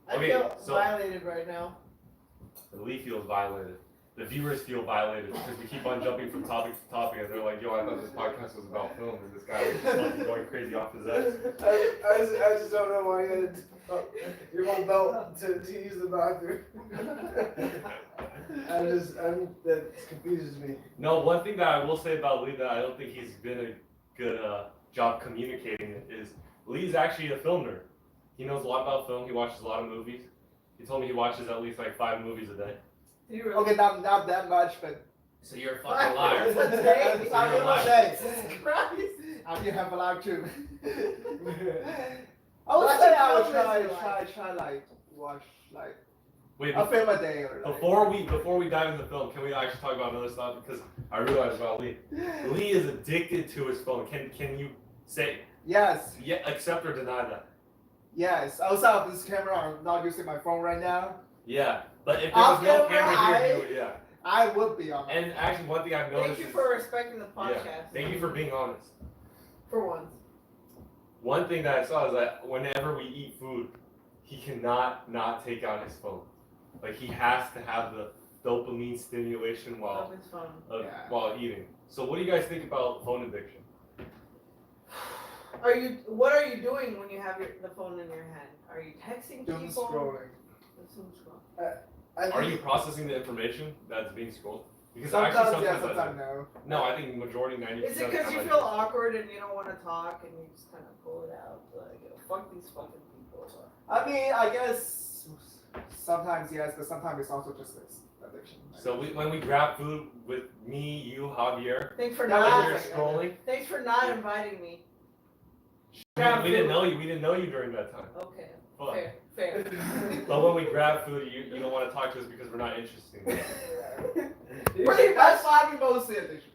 I Okay, feel so- violated right now. The Lee feels violated. The viewers feel violated because we keep on jumping from topic to topic and they're like, yo, I thought this podcast was about film and this guy was just fucking going crazy off his ass. I just don't know why you had to take off your whole belt to use the bathroom. That confuses me. No, one thing that I will say about Lee that I don't think he's been a good job communicating it is Lee's actually a film nerd. He knows a lot about film. He watches a lot of movies. He told me he watches at least like 5 movies a day. Do you really? Okay, not that much, but So you're a fucking liar. That's a day. it's You're a not liar. day. Jesus Christ. I do have a lot too. I would But say I would film is like- try like watch like Wait, a film a day or like. before we dive into film, can we actually talk about another stuff? Because I realized about Lee. Lee is addicted to his phone. Can you say Yes, accept or deny that? yes. Outside of this camera, I'm not using my phone right now. Yeah, but if there was Off no camera, camera here, you would, yeah. I would be on. And actually, one thing I've noticed Thank you is, for respecting the podcast. thank you for being honest. For once. One thing that I saw is that whenever we eat food, he cannot not take out his phone. Like he has to have the dopamine stimulation Love is fun. Yeah. while eating. So what do you guys think about phone addiction? What are you doing when you have the phone in your hand? Are you texting Doom people? scrolling. Doom scroll. Are you processing the information that's being scrolled? Because Sometimes actually yes, sometimes I do. sometimes no. No, I think majority 90%. Is it because you feel awkward and you don't want to talk and you just kind of pull it out? Like, fuck these fucking people. I mean, I guess sometimes yes, but sometimes it's also just this addiction. So when we grab food with me, you, Javier, Thanks for Yeah, when not. you're scrolling, Thanks for not inviting me. we didn't know you. We didn't know you during that time. Okay. Fuck. Fair. But when we grab food, you don't want to talk to us because we're not interested in you. Pretty much. That's probably mostly addiction.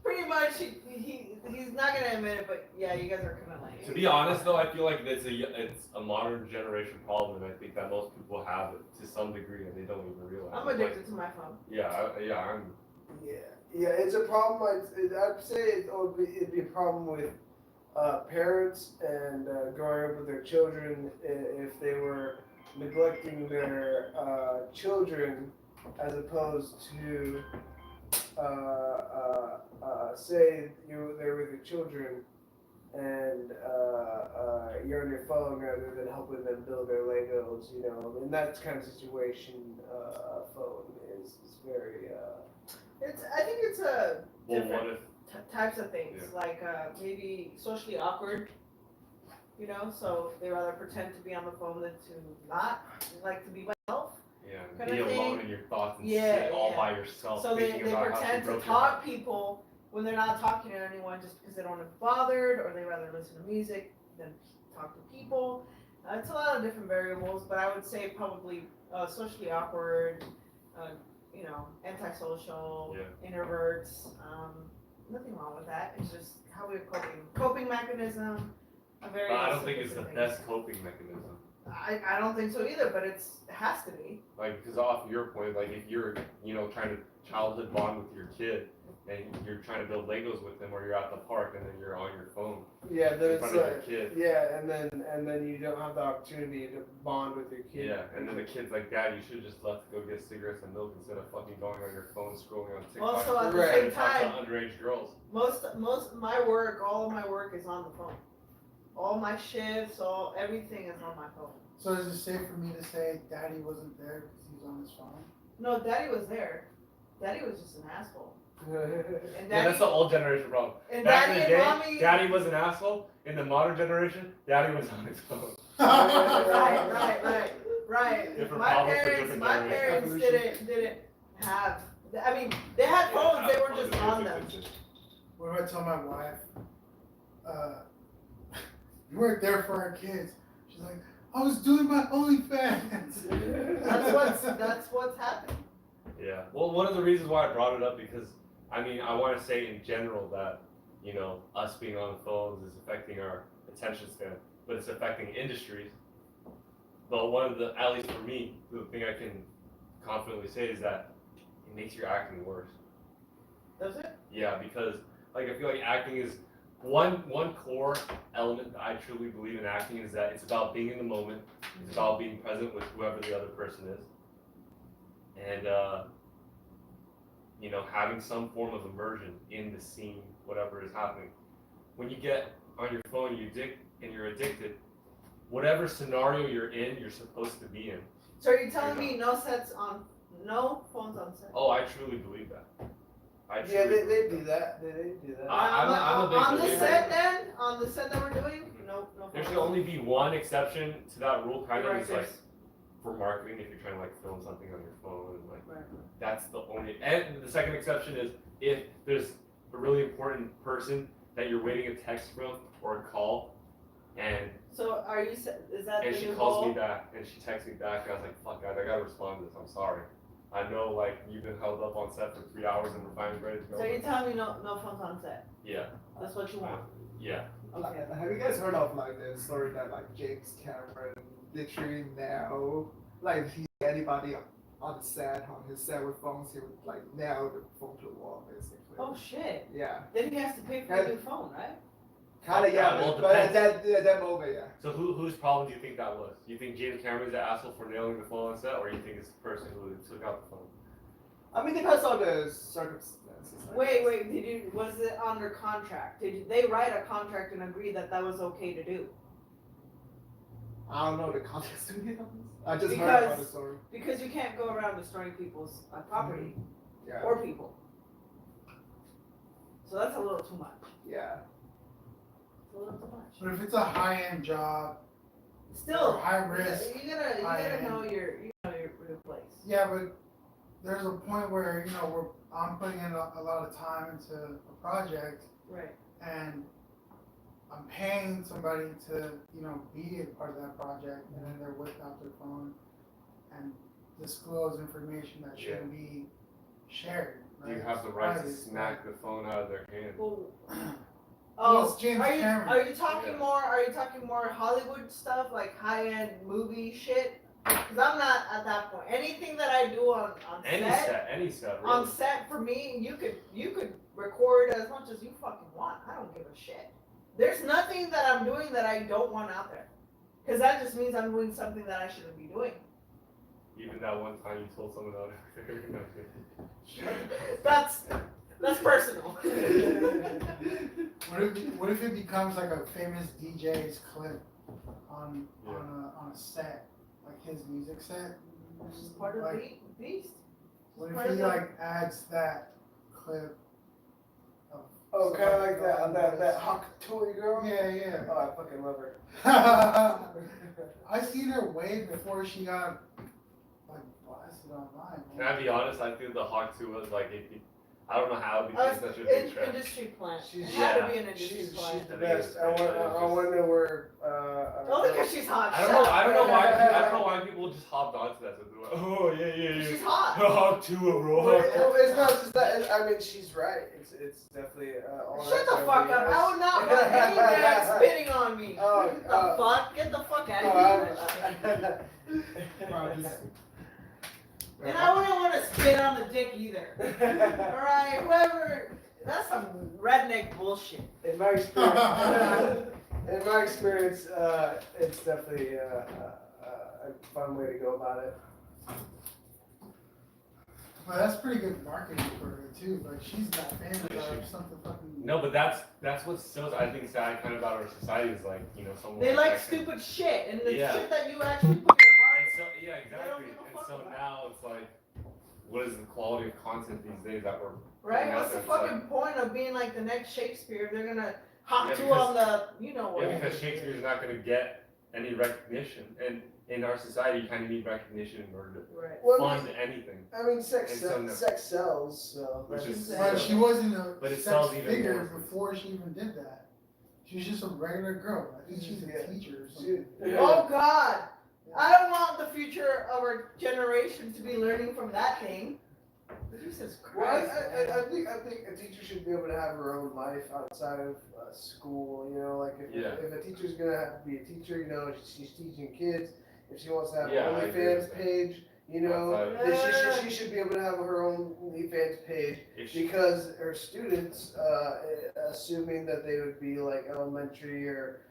Pretty much. He's not gonna admit it, but yeah, you guys are kind of like. To be honest, though, I feel like it's a modern generation problem, and I think that most people have it to some degree, and they don't even realize. I'm it. addicted to my phone. I'm. Yeah, it's a problem. I'd say it'd be a problem with parents and growing up with their children if they were neglecting their children as opposed to say they're with your children and you're on your phone rather than helping them build their Legos, you know. In that kind of situation, a phone is very. I think it's a Well, different what if? types of things, like maybe socially awkward, you know, so they rather pretend to be on the phone than to not, like to be by themselves. Yeah, Kinda be alone thing. in your thoughts and Yeah, sit all yeah. by yourself. So they thinking about how pretend she to broke your heart. talk people when they're not talking to anyone just because they don't want to be bothered, or they rather listen to music than talk to people. It's a lot of different variables, but I would say probably socially awkward, you know, antisocial, introverts. Nothing wrong with that. It's just how we're coping mechanism. A very But I don't think it's the different best thing. coping mechanism. I don't think so either, but it has to be. Like, because off your point, like if you're, trying to childhood bond with your kid and you're trying to build Legos with them, or you're at the park and then you're on your phone Yeah, in then front it's of your kid. yeah, and then you don't have the opportunity to bond with your kid. Yeah, and then the kid's like, Dad, you should have just left to go get cigarettes and milk instead of fucking going on your phone scrolling on TikTok. Also, at the Right. same and talk time, to underage girls. most of my work, all of my work is on the phone. All my shifts, everything is on my phone. So is it safe for me to say Daddy wasn't there because he was on his phone? No, Daddy was there. Daddy was just an asshole. And Yeah, Daddy, that's the old generation problem. and Back Daddy in the and day, Mommy. Daddy was an asshole. In the modern generation, Daddy was on his phone. Right. Different My problems for parents, different my generations. parents didn't have. I mean, they had phones. They were just on them. What if I tell my wife, you weren't there for our kids? She's like, I was doing my OnlyFans. That's what's happening. Yeah. Well, one of the reasons why I brought it up because I want to say in general that us being on the phones is affecting our attention span, but it's affecting industries. But one of the, at least for me, the thing I can confidently say is that it makes your acting worse. Does it? Yeah, because I feel like acting is one core element that I truly believe in acting is that it's about being in the moment. It's about being present with whoever the other person is, and having some form of immersion in the scene, whatever is happening. When you get on your phone, you're addicted. Whatever scenario you're in, you're supposed to be in. So are you telling me no phones on set? Oh, I truly believe that. Yeah, they do that. They do that. I'm a big on the believer. set then, on the set that we're doing, no There phones. should only be one exception to that rule, kind of, Right, is like there's- for marketing if you're trying to film something on your phone and Right. that's the only. And the second exception is if there's a really important person that you're waiting a text from or a call, and So are you? Is that the she new calls goal? me back and she texts me back, and I was like, fuck guys, I gotta respond to this. I'm sorry. I know you've been held up on set for 3 hours and we're finally ready to go. So you're telling me no phones on set? Yeah, That's what you want? yeah. Okay. Have you guys heard of the story that James Cameron literally now anybody on the set on his set with phones, he would nail the phone to the wall basically. Oh shit. Yeah. Then he has to pay for a new phone, right? Kinda yeah, Well, it but at depends. that moment, yeah. So whose problem do you think that was? You think James Cameron's the asshole for nailing the phone on set, or you think it's the person who took out the phone? I mean, depends on the circumstances. I Wait, guess. was it under contract? Did they write a contract and agree that that was okay to do? I don't know the context to be honest. I just heard Because- about the story. Because you can't go around destroying people's property Yeah. or people. So that's a little too much. Yeah. It's a little too much. But if it's a high-end job, Still, high risk, you gotta high-end. know your place. yeah, but there's a point where, I'm putting in a lot of time into a project Right. and I'm paying somebody to, be a part of that project, and then they're whipping out their phone and disclose information that shouldn't be shared. Do you right? have the right to Private. smack the phone out of their hand? Well, Well, it's James are you Cameron. are you talking Yeah. more? Are you talking more Hollywood stuff like high end movie shit? Because I'm not at that point. Anything that I do on Any set, really. on set for me, you could record as much as you fucking want. I don't give a shit. There's nothing that I'm doing that I don't want out there, because that just means I'm doing something that I shouldn't be doing. Even that one time you told someone out That's personal. What if it becomes like a famous DJ's clip on Yeah. on a set, like his music set? It's just part of the beast. What part if of he the- adds that clip? Oh, kind of like that Hawk Toy girl. Yeah, Oh, I fucking love her. yeah. I seen her way before she got blasted online. Can I be honest? I think the Hawk 2 was I don't know how it I became was such a big trend. industry plant. She's- It had yeah. to be an industry She's plant. the I think best. it's- I want to know where. Only because she's hot. I don't know. I don't know why people just hopped onto that. So they're like, oh yeah. She's hot. Hot too, bro. Well, it's not just that. I mean, she's right. It's definitely. All Shut that the stuff fuck is- up. I would not want any man spitting on me. Oh, the fuck? Get the fuck out of here. Bro, just- And I wouldn't want to spit on the dick either. Alright, whoever. That's some redneck bullshit. in my experience, it's definitely a fun way to go about it. Well, that's pretty good marketing for her too. Like she's not famous or something fucking. No, but that's what's so I think sad kind of about our society is like someone. They like that can- stupid shit, and the Yeah. shit that you actually put your heart. And so yeah, They don't exactly. give a And fuck so about it. now it's like, what is the quality of content these days that we're Right? putting out What's the there? It's like- fucking point of being like the next Shakespeare? They're gonna hop Yeah, to because- on the, you know what? Yeah, because Shakespeare's not going to get any recognition, and in our society, you kind of need recognition in order Right. to Well, fund anything. I mean, sex And so no. sex sells, so Which that's- is- But she wasn't But a it sex sells even figure more. before she even did that. She was just a regular girl. I think she's a Yeah. teacher or She- something. Oh God! I don't want the future of our generation to be learning from that thing. Jesus Well, Christ. I think a teacher should be able to have her own life outside of school. You know, like if a teacher's gonna have to be a teacher, you know, she's teaching kids. If she wants to have Yeah, an I agree with OnlyFans that. page, you know, Outside then she should be able to have her own OnlyFans page If she- because her students, assuming that they would be like elementary or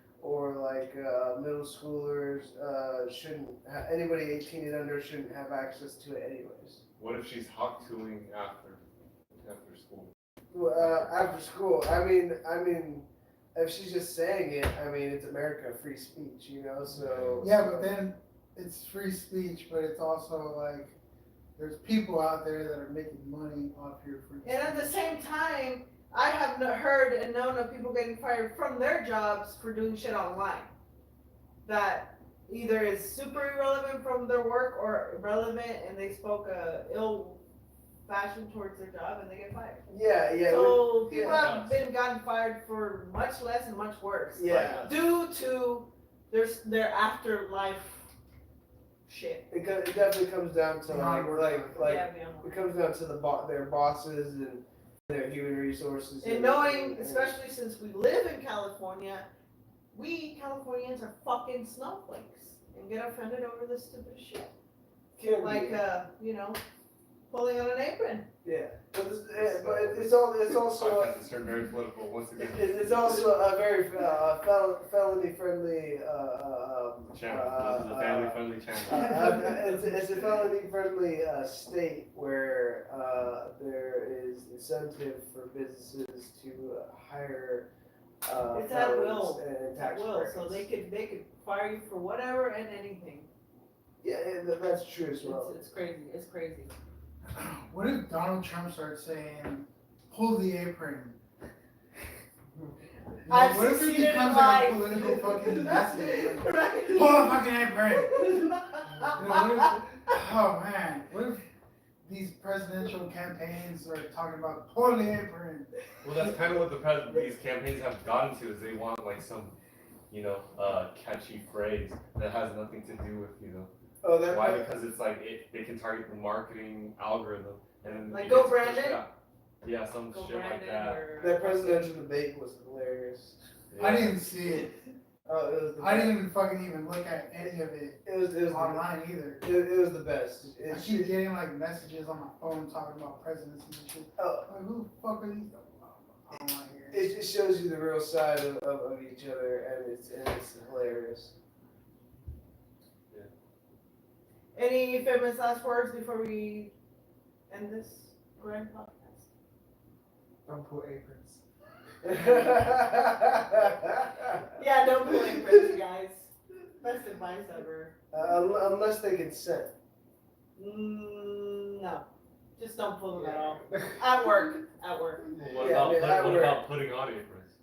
like middle schoolers, shouldn't anybody 18 and under shouldn't have access to it anyways. What if she's hot tooling after school? After school, I mean, if she's just saying it, I mean, it's America, free speech, you know. So Yeah, but then it's free speech, but it's also like there's people out there that are making money off your free speech. And at the same time, I have heard and known of people getting fired from their jobs for doing shit online. That either is super irrelevant from their work or relevant and they spoke ill fashion towards their job and they get fired. yeah. So people yeah. have been gotten fired for much less and much worse. Yeah. Due to their afterlife shit. It definitely comes down to like Yeah, man. it comes down to their bosses and their human resources. And knowing, especially since we live in California, we Californians are fucking snowflakes and get offended over this stupid shit. Can Like, be. pulling on an apron. Yeah, but it's also Podcast has turned very political once again. it's also a very felony friendly Channel. This is a family friendly channel. it's a felony friendly state where there is incentive for businesses to hire It's at felons will. and At tax will, breaks. so they could fire you for whatever and anything. Yeah, that's true as well. It's crazy. It's crazy. What if Donald Trump starts saying, "Pull the apron"? I've What if it succeeded in becomes life. like a political fucking message? Like, Right. pull the fucking apron. You know, what if, oh man, what if these presidential campaigns are talking about pull the apron? Well, that's kind of what these campaigns have gotten to is they want like some, catchy phrase that has nothing to do with Oh, that why? Because it's like they can target the marketing algorithm and then Like it Go gets pushed Brandon? out. Yeah, some Go shit like Brandon that. or- that presidential debate was hilarious. I Yeah. didn't see it. Oh, it was the I best. didn't even fucking even look at any of it It was online either. It was the best. I keep getting like messages on my phone talking about presidents and shit. Oh. Like, who the fuck are these? I don't want to hear it. It shows you the real side of each other, and it's hilarious. Any famous last words before we end this grand podcast? Don't pull aprons. Yeah, don't pull aprons, guys. Best advice ever. Unless they consent. No, just don't pull them at all. At work. What Yeah, about that what worked. about putting on aprons?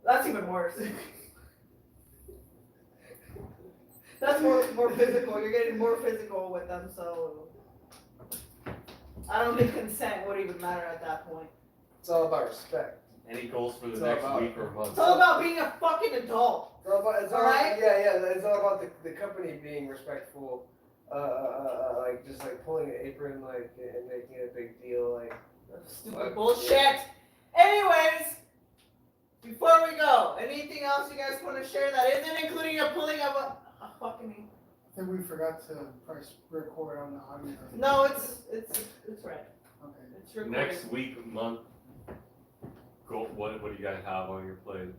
That's even worse. That's more physical. You're getting more physical with them, so I don't think consent would even matter at that point. It's all about respect. Any goals for the It's all next about- week or month? It's all about being a fucking adult. It's all Alright? yeah. It's all about the company being respectful. Like just like pulling an apron, like and making it a big deal, like. Stupid bullshit. Anyways, before we go, anything else you guys want to share that isn't including a pulling of a fucking. I think we forgot to press record on the audio. No, it's right. Okay. It's recording. Next week, month. Go. What do you guys have on your plate?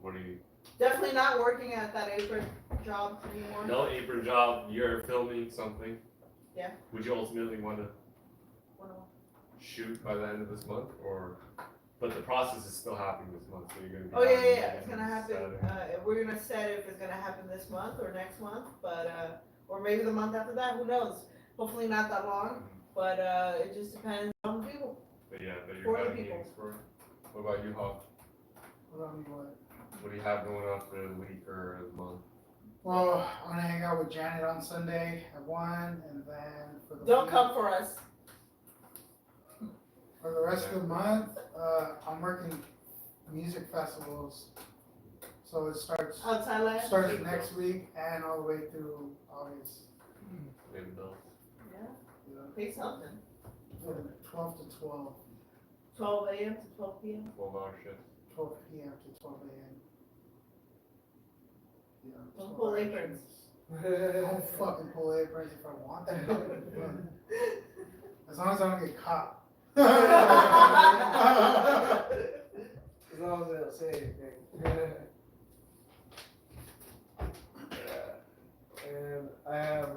What do you? Definitely not working at that apron job anymore. No apron job. You're filming something. Yeah. Would you ultimately want to What else? shoot by the end of this month, or? But the process is still happening this month, so you're gonna be. Oh yeah, having yeah. It's gonna happen. Saturday. We're gonna set if it's gonna happen this month or next month, but or maybe the month after that. Who knows? Hopefully not that long, but it just depends on the people. But yeah, but you're 40 having people. meetings for it. What about you, Hawk? What do you have going on for the week or the month? Well, I'm gonna hang out with Janet on Sunday at 1, and then for the Don't week- come for us. For the rest of the month, I'm working music festivals. So it starts Outside land. next week and all the way through August. Maybe Bill. Yeah. You know, Pay something. from 12 to 12, 12 a.m. to 12 p.m. 12-hour shift. 12 p.m. to 12 a.m. You know, Don't 12 pull hour aprons. shifts. Don't fucking pull aprons if I want them. As long as I don't get caught. As long as they don't say anything. And I have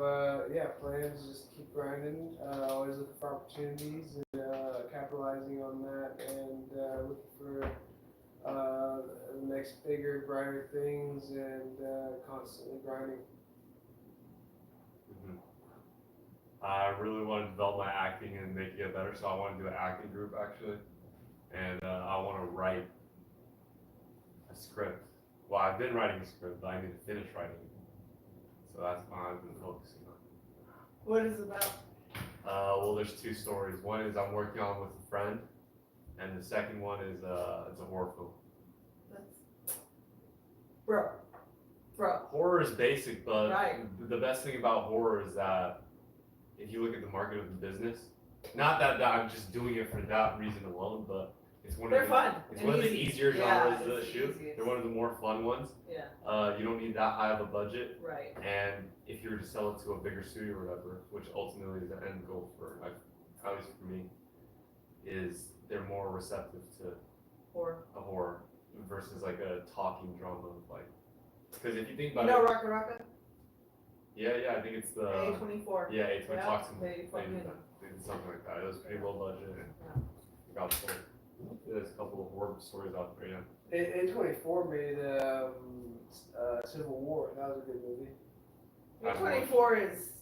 plans to just keep grinding, always looking for opportunities and capitalizing on that and looking for the next bigger, brighter things and constantly grinding. Mhm. I really want to develop my acting and make it get better, so I want to do an acting group actually, and I want to write a script. Well, I've been writing a script, but I need to finish writing it. So that's what I've been focusing on. What is it about? Well, there's two stories. One is I'm working on with a friend, and the second one is it's a horror film. That's... Bro. Horror is basic, but Right. the best thing about horror is that if you look at the market of the business, not that I'm just doing it for that reason alone, but it's one They're of the, fun. it's and one of the easy. easier Yeah, genres to it's the shoot. easiest. They're one of the more fun ones. Yeah. You don't need that high of a budget, Right. and if you were to sell it to a bigger studio or whatever, which ultimately is the end goal for, like, at least for me, is they're more receptive to Or a horror versus like a talking drama, like, because if you think you about know it, Rocka Rocka? yeah, I think it's the A24. yeah, it's Yeah, talks to they fucking- they did something like that. It was pretty low budget and it got sold. There's a couple of horror stories out there, yeah. A24 made Civil War. That was a good movie. A24 is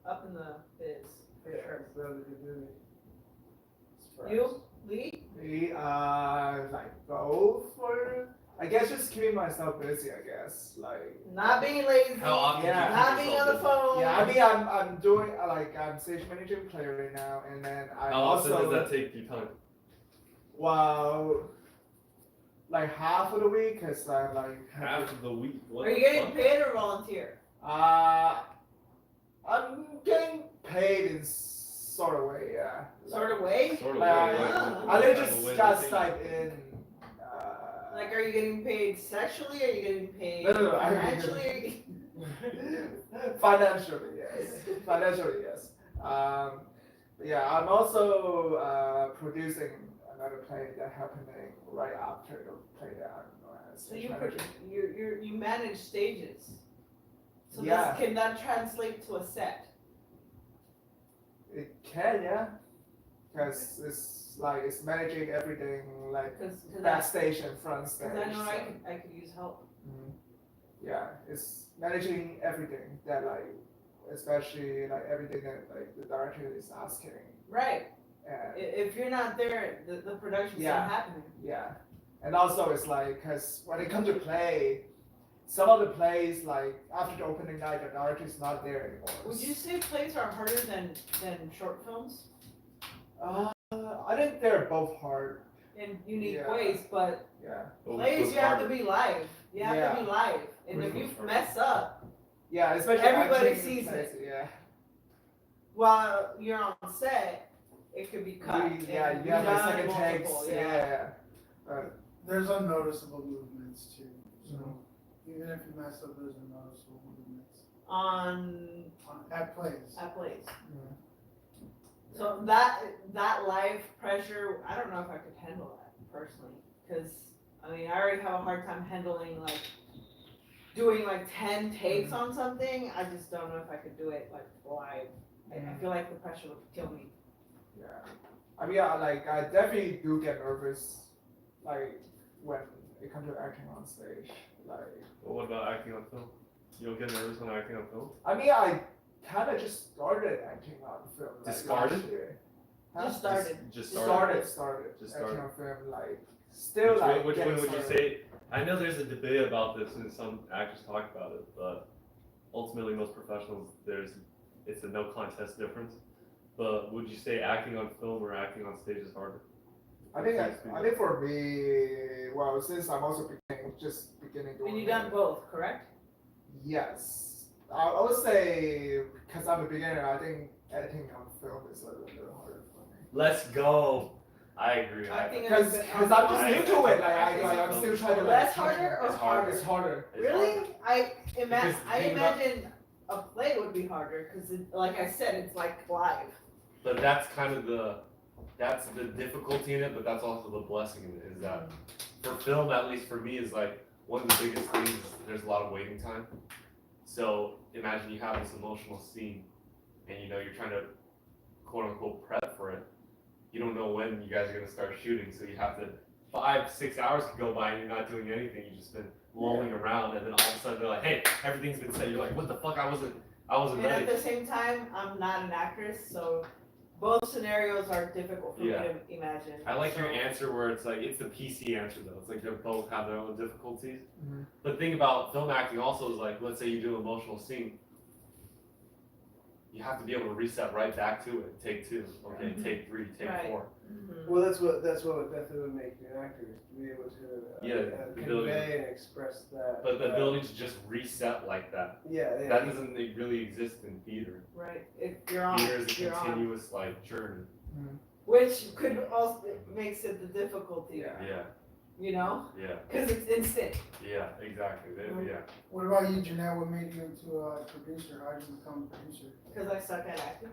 up in the biz. For Yeah, sure. that was a good movie. You, Lee? Me, like both for, I guess just keeping myself busy, I guess, like. Not being lazy. How often do you Yeah. keep Not being on the yourself phone. Yeah, I mean, I'm doing, I'm stage managing player right now, and then busy? I How often also, does that take you time? well, like half of the week, cause I'm like. Half of the week. What Are you the getting fuck? paid or volunteer? I'm getting paid in sort of way, yeah. Sort of way? Sort of Like, way, Ah. I Type just of way got to think. stuck in. Like, are you getting paid sexually? Are you getting paid No, I- financially? Financially, yes. Financially, yes. But yeah, I'm also producing another play that happening right after the play that I'm So stage you managing. you manage stages. So Yeah. this can that translate to a set? It can, yeah. Because it's like it's managing everything like Because backstage and front stage. I know so. I could use help. Mhm. Yeah, it's managing everything that like, especially like everything that like the director is asking. Right. And If you're not there, the production's Yeah. not happening. yeah, and also it's like, cause when it comes to play, some of the plays, like after the opening night, the art is not there anymore. Would you say plays are harder than short films I think they're both hard. in unique Yeah. ways, but Yeah. But which plays was you have to harder? be live. You have Yeah. to be live, and Which if you was harder? mess up Yeah, especially Everybody acting sees plays, Yeah. while you're on set, it could be cut. You have like done second takes. multiple, Yeah. There's unnoticeable movements too. So Mhm. even if you mess up, there's unnoticeable movements At plays. plays. Mhm. So that live pressure, I don't know if I could handle that personally, because I mean I already have a hard time handling like doing like 10 takes on something. I just don't know if I could do it like live. I feel like the pressure would kill me. Yeah. I mean, I definitely do get nervous, like when it comes to acting on stage. Like, But what about acting on film? You don't get nervous when acting on film? I mean, I kind of just started acting on film. Like, Just started? last year. Just started. Just Started Just acting started. on film. Like, still Which like. one, which getting one would you started. say? I know there's a debate about this, and some actors talk about it, but ultimately, most professionals, it's a no contest difference. But would you say acting on film or acting on stage is harder? I think for me, well, since I'm also just beginning doing And you've it, done both, correct? Yes. I would say, because I'm a beginner, I think editing on film is a little bit harder for me. Let's go. I agree. I think Because I'm just new to it, I'm still trying to like. Less harder or It's harder. It's harder. It's Really? harder. I Because think about- imagine a play would be harder because, like I said, it's like live. But that's kind of that's the difficulty in it, but that's also the blessing in it, is that for film, at least for me, is like one of the biggest things is there's a lot of waiting time. So imagine you have this emotional scene and you know you're trying to quote unquote prep for it. You don't know when you guys are gonna start shooting, so you have to 5-6 hours could go by and you're not doing anything, you've just been lolling around, and then all of a sudden they're like, hey, everything's been set. You're like, what the fuck, I wasn't And ready. at the same time, I'm not an actress, so both scenarios are difficult for me Yeah. to imagine. I like your So- answer where it's like, it's the PC answer though. It's like they both have their own difficulties. Mhm. But the thing about film acting also is like, let's say you do an emotional scene. You have to be able to reset right back to it. Take 2, okay, Mhm. take 3, take Right. 4. Mhm. Well, that's what definitely would make you an actor, is to be able to Yeah, the ability. convey and express that. But the ability to just reset like that, Yeah, yeah. that doesn't really exist in theater. Right, if you're on, Theater is a you're on. continuous like journey. Which could also, makes it the difficulty, Yeah. Yeah, you know? yeah, Because it's instant. yeah, exactly. Yeah. What about you, Jeanette? What made you into a producer? How did you become a producer? Because I suck at acting.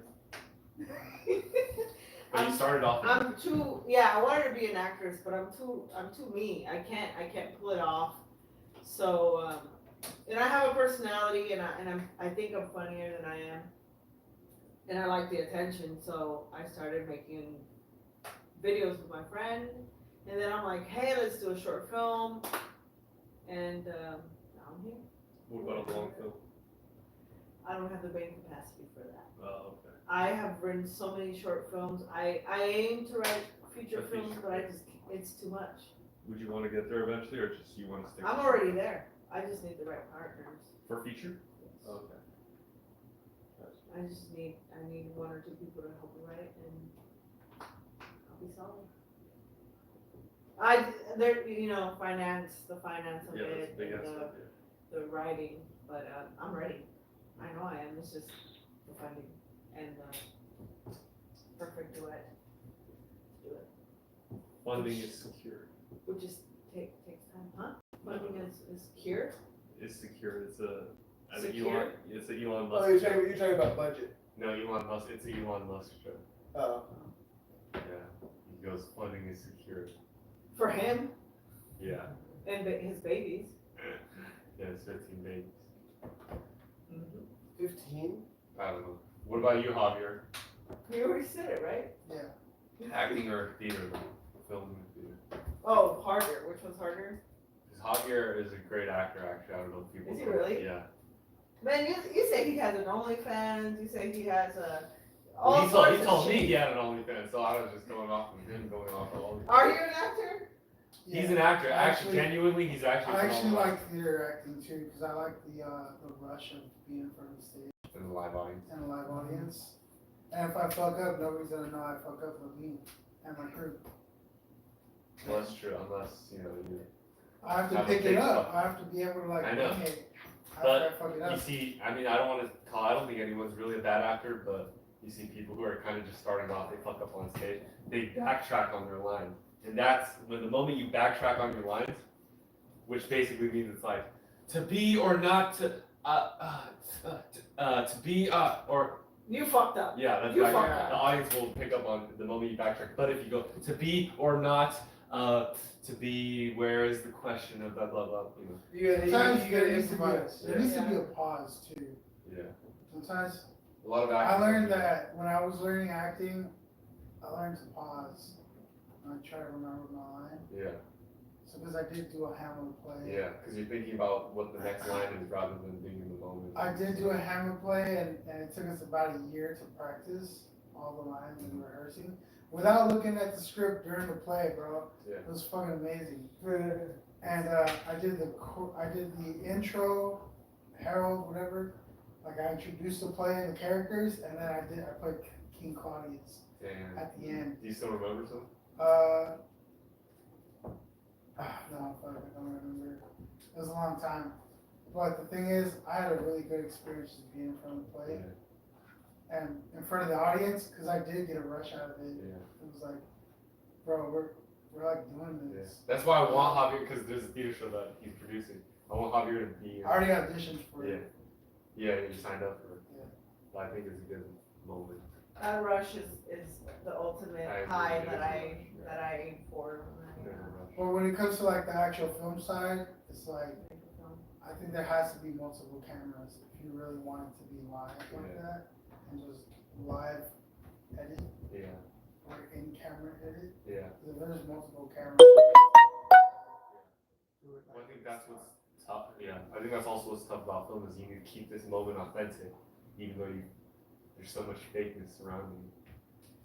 But you started off. I'm too, yeah, I wanted to be an actress, but I'm too me. I can't pull it off. So, and I have a personality, and I think I'm funnier than I am, and I like the attention. So I started making videos with my friend, and then I'm like, hey, let's do a short film, and now I'm here. What about a long film? I don't have the brain capacity for that. Oh, okay. I have written so many short films. I aim to write feature A feature films, but it's too much. Would you want to get there eventually, or just you want to stick? I'm with- already there. I just need the right partners. For feature? Okay. I need 1 or 2 people to help me write, and I'll be solid. The finance of Yeah, that's a it, big and ass stuff, the writing, but I'm ready. I know I am. It's just the funding and perfect duet. Do it. yeah. Funding is secure. Which just takes time, huh? Funding is secure. It's secure. I think Secure? It's an Elon Musk. Oh, you're joke. talking about budget. No, Elon Musk. It's an Elon Musk joke. Oh. Yeah. He goes, funding is secure. For him Yeah. and his babies. Yeah, it's 15 babies. 15? I don't know. What about you, Javier? You already said it, right? Yeah. Acting or theater? Film and theater. Oh, harder. Which one's harder? Because Javier is a great actor, actually. I don't know if people Is he know. really? Yeah. Man, you say he has an OnlyFans. You say he has a. Well, All sorts he of told me shit. he had an OnlyFans, so I was just going off of him, going off of all. Are you an actor? He's an actor. Actually- Genuinely, he's actually. I actually phenomenal. like theater acting too, because I like the rush of being in front of the stage In the live audience. and a live audience. And if I fuck up, nobody's gonna know I fuck up with me and my crew. Well, that's true, unless you know you. I have to Have a pick it big up. fuck. I have to be able to like I know. bring it But after I fuck it You up. see, I mean, I don't want to call. I don't think anyone's really a bad actor, but you see people who are kind of just starting off. They fuck up on stage. They backtrack on their lines, and that's when the moment you backtrack on your lines, which basically means it's like to be or not to to be or You fucked up. yeah, that's You back, fucked up. the audience will pick up on the moment you backtrack. But if you go to be or not to be, where is the question of blah blah blah? You know. Sometimes You there gotta needs to be a, improvise. there needs to be a pause too. Yeah, Sometimes a lot of I actors. learned that when I was learning acting, I learned to pause. And I try to remember my line. Yeah. So because I did do a Hamlet play. Yeah, because you're thinking about what the next line is rather than being in the moment. I did do a Hamlet play, and it took us about a year to practice all the lines and rehearsing without looking at the script during the play, bro. Yeah. It was fucking amazing. And I did the intro, Harold, whatever. Like I introduced the play and the characters, and then I played King Claudius Damn. at the end. Do you still remember some? No, fuck, I don't remember. It was a long time. But the thing is, I had a really good experience just being in front of the play and in front of the audience, because I did get a rush out of it. Yeah. It was like, bro, we're like doing Yeah. this. That's why I want Javier, because there's a theater show that he's producing. I want Javier to be. I already auditioned for Yeah. it. Yeah, you signed up for it. Yeah. But I think it's a good moment. That rush is the ultimate I agree, high it that is a I rush, yeah. that I aim for when Never rush. But when it comes to like the actual film side, it's like, I make a film. I think there has to be multiple cameras if you really want it to be live like Yeah. that, and just live edit Yeah. or in camera edit. Yeah. If there's multiple cameras. Well, I think that's what's tough. Yeah. I think that's also what's tough about film is you need to keep this moment authentic, even though there's so much fakeness surrounding you.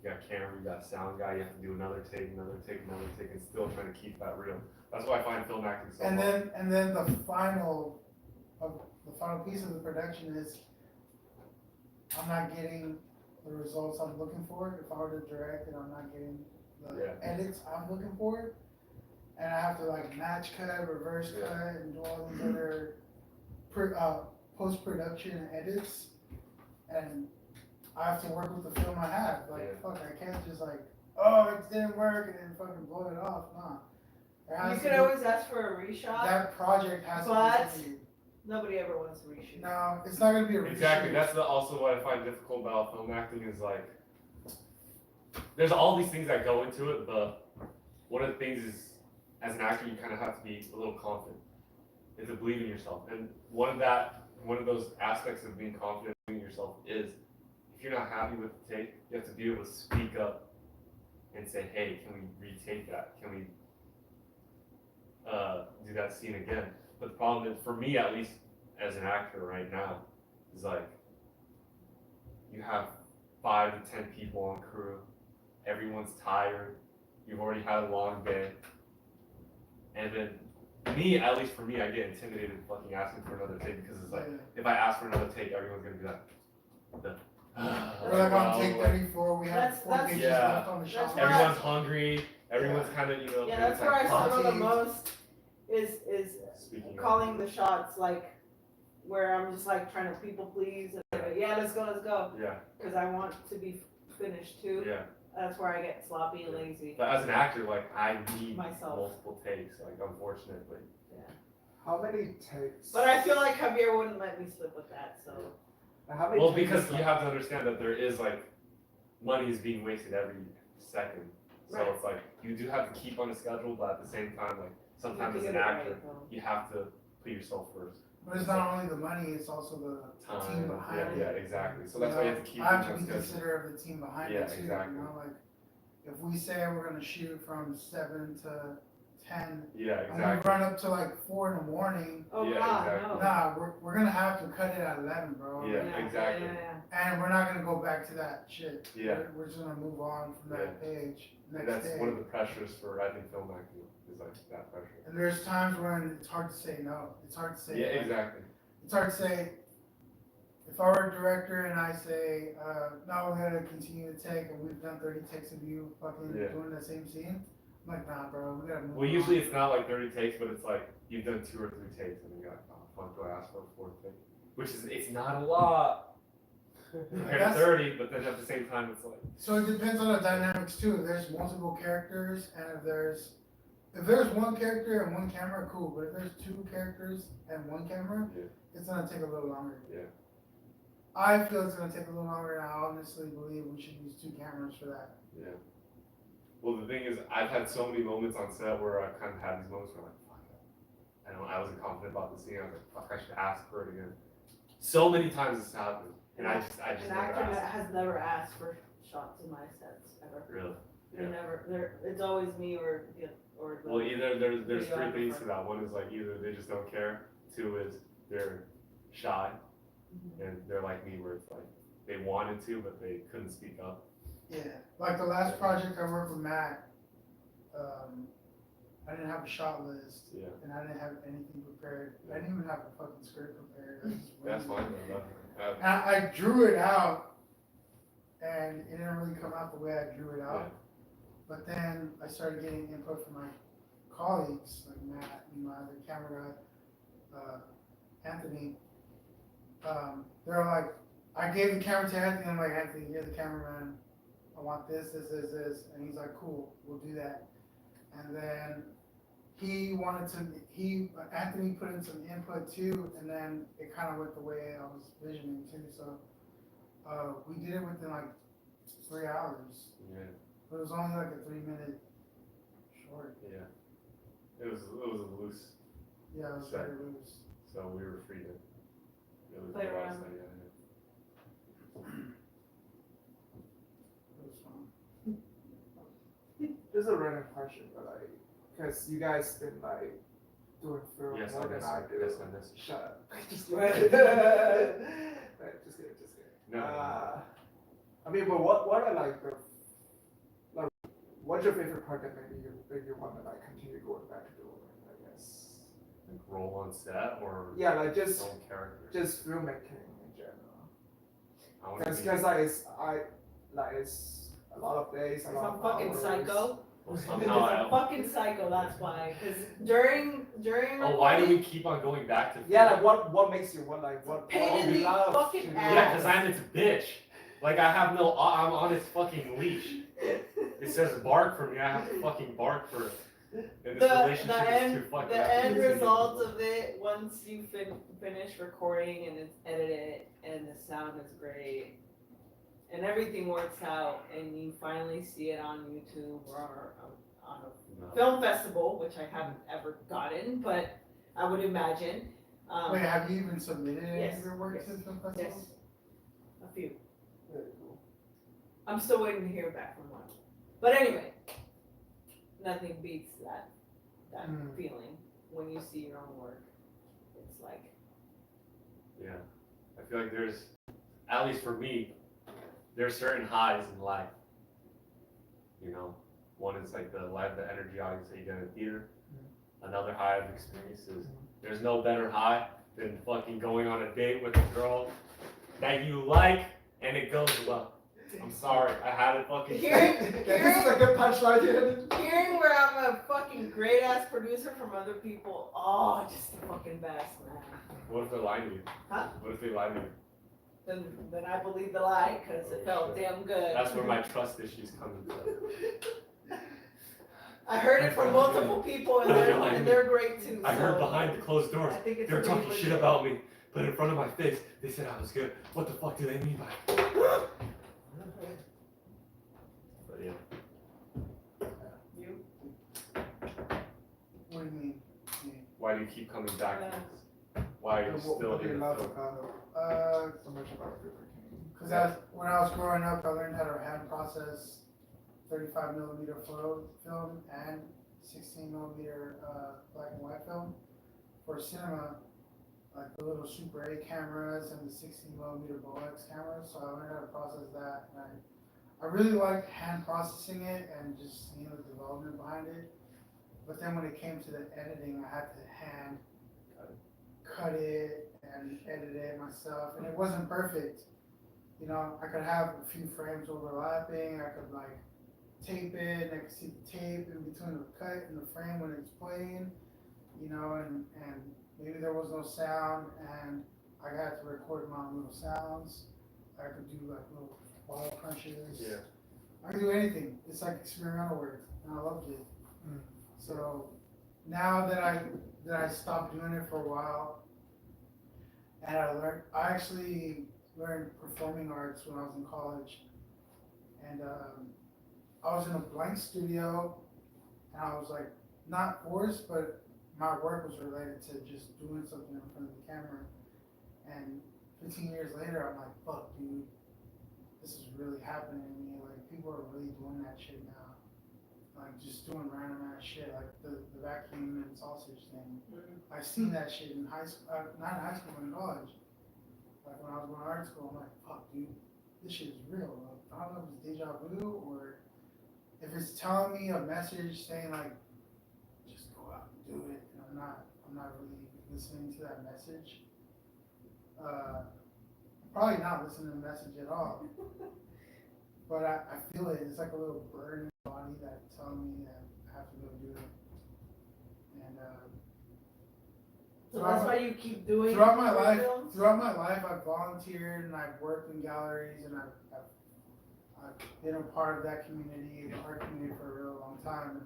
You got camera, you got sound guy, you have to do another take, and still trying to keep that real. That's why I find film acting so And hard. then the final piece of the production is I'm not getting the results I'm looking for. If I were to direct and I'm not getting the Yeah. edits I'm looking for, and I have to like match cut, reverse Yeah. cut, and do all these other post production edits, and I have to work with the film I have. Like Yeah. fuck, I can't just like, oh, it didn't work and then fucking blow it off. Nah. There You has could to be- always ask for a reshot. that project has But- to continue. Nobody ever wants to reshoot. No, it's not gonna be a Exactly. reshoot. That's also what I find difficult about film acting is like, there's all these things that go into it, but one of the things is, as an actor, you kind of have to be a little confident. You have to believe in yourself, and one of those aspects of being confident in yourself is, if you're not happy with the take, you have to be able to speak up and say, hey, can we retake that? Can we do that scene again? But the problem is, for me at least, as an actor right now, is like, you have 5 to 10 people on crew, everyone's tired, you've already had a long day, and then me, at least for me, I get intimidated fucking asking for another take because it's like, if I ask for another take, everyone's gonna be like, We're like on take like, 34, we have That's- 4 that's- pages Yeah. left on the shot. That's why- everyone's hungry, everyone's kind of, Yeah, that's where I struggle the most is Speaking calling the shots, like where I'm just like trying to people please and like, yeah, let's go, Yeah, because I want to be finished too. yeah. That's where I get sloppy and lazy. But as an actor, like, I need Myself. multiple takes, like, unfortunately. How many takes? But I feel like Javier wouldn't let me slip with that, so. How many Well, takes because is you that? have to understand that there is, like, money is being wasted every second. So Right. it's like, you do have to keep on a schedule, but at the same time, like, sometimes you as have an to get it actor, right, though. you have to put yourself first. But it's not only the money, it's also the team Time, behind yeah, it. yeah, exactly. So that's why you have to keep I have things to on be schedule. considerate of the team behind Yeah, it too. exactly. You know, like if we say we're gonna shoot from 7 to 10, Yeah, and we exactly. run up to like 4 in the morning, Oh Yeah, God, exactly. no. nah, we're gonna have to cut it at 11, bro. Yeah, exactly. Yeah. And we're not gonna go back to that shit. Yeah. We're just gonna move on from that page And next that's day. one of the pressures for, I think, film acting. is like that pressure. And there's times when it's hard to say no. It's hard to say. Yeah, like, exactly. It's hard to say. If I were a director and I say, no, we're gonna continue to take, and we've done 30 takes of you fucking Yeah. doing the same scene, I'm like, nah, bro, we gotta move Well, on. usually it's not like 30 takes, but it's like you've done 2 or 3 takes, and you're like, oh fuck, do I ask for a 4th take? Which is, it's not a lot compared to That's- 30, but then at the same time, it's like, So it depends on the dynamics too. If there's multiple characters, and if there's one character and one camera, cool. But if there's 2 characters and 1 camera, Yeah. it's gonna take a little longer. Yeah. I feel it's gonna take a little longer, and I honestly believe we should use 2 cameras for that. yeah. Well, the thing is, I've had so many moments on set where I kind of had these moments where I'm like, fuck, I wasn't confident about the scene. I was like, fuck, I should ask for it again. So many times it's happened, and I just An never actor that asked. has never asked for shots in my sets ever. Really? They Yeah. never. It's always me or the. Well, either there's 3 videographer. things to that. One is like either they just don't care. 2 is they're shy, Mhm. and they're like me, where it's like they wanted to, but they couldn't speak up. Yeah. Like the last project I worked with Matt, I didn't have a shot list, Yeah. and I didn't have anything prepared. I didn't even have a fucking script prepared. I just That's winged fine. it. Though. And I drew it out, and it didn't really come out the way I drew it out. Yeah. But then I started getting input from my colleagues, like Matt and my other camera guy, Anthony. They're like, I gave the camera to Anthony. I'm like, Anthony, you're the cameraman. I want this. And he's like, cool, we'll do that. And then Anthony put in some input too, and then it kind of went the way I was visioning too. So we did it within like 3 hours. Yeah. But it was only like a 3-minute short. Yeah. It was a loose, Yeah, it was Set. very loose. so we were free to really Play do our around. stuff, yeah. It was fun. This is a random question, but like, because you guys been like doing film Yes, more I than miss I it. do. Yes, I miss it. Shut up. Just Right. kidding. Right, just kidding. No. I mean, but what are like the like what's your favorite part that made you want to like continue going back to doing it? I guess. Like roll on set or Yeah, like just film character. filmmaking in general. I wanna be- Because it's a lot of days. A Because lot I'm of fucking hours. psycho. well, Because somehow I'm fucking psycho. That's why. Because during Oh, why do we recording- keep on going back to? Yeah, film? like what makes you what Pain in you the love fucking to do? ass. Yeah, because I'm its bitch. Like I'm on its fucking leash. It says bark for me. I have to fucking bark for it. And this relationship is too fucking. The end result of it, once you finish recording and it's edited and the sound is great and everything works out and you finally see it on YouTube or on a No. film festival, which I haven't ever gotten, but I would imagine. Wait, have you even submitted any yes, of your work yes, to the festival? Yes, a few. Very cool. I'm still waiting to hear back from one. But anyway, nothing beats that Mm. feeling when you see your own work. It's like, Yeah, I feel like there's, at least for me, there's certain highs in life. You know, one is like the energy audience that you get in theater. Another high I've experienced is there's no better high than fucking going on a date with a girl that you like and it goes well. I'm sorry, I had it fucking. Hearing- This is a good punchline here. hearing where I'm a fucking great ass producer from other people, oh, just the fucking best, man. What if they lie to you? Huh? What if they lie to you? Then I believe the lie, because it felt damn good. That's where my trust issues come into. I heard it from multiple people and they're great too. I heard so behind the closed doors. I think it's They're really talking shit legit. about me, but in front of my face, they said I was good. What the fuck do they mean by? But yeah, You? What do you mean? why do you keep coming back to Yeah. this? Why are you still What do you in the love film? about so much about Paper King? Because when I was growing up, I learned how to hand process 35mm film and 16mm black and white film for cinema, like the little Super 8 cameras and the 16mm Bolex cameras. So I learned how to process that, and I really like hand processing it and just seeing the development behind it. But then when it came to the editing, I had to hand cut it and edit it myself, and it wasn't perfect. You know, I could have a few frames overlapping. I could like tape it, and I could see the tape in between the cut and the frame when it's playing. You know, and maybe there was no sound, and I had to record my own little sounds. I could do like little ball punches. Yeah. I could do anything. It's like experimental work, and I loved it. So now that I stopped doing it for a while, and I actually learned performing arts when I was in college, and I was in a blank studio, and I was like not forced, but my work was related to just doing something in front of the camera. And 15 years later, I'm like, fuck, dude, this is really happening to me. Like, people are really doing that shit now. Like, just doing random ass shit, like the vacuum and sausage thing. I've seen that shit in high school, not in high school, but in college. Like, when I was going to art school, I'm like, fuck, dude, this shit is real. Like, I don't know if it's deja vu or if it's telling me a message saying, like, just go out and do it. And I'm not really listening to that message. Probably not listening to the message at all. But I feel it. It's like a little burn in the body that's telling me that I have to go do it. And So that's why you keep doing throughout my films? life, I've volunteered and I've worked in galleries and I've been a part of that community, the art community, for a really long time.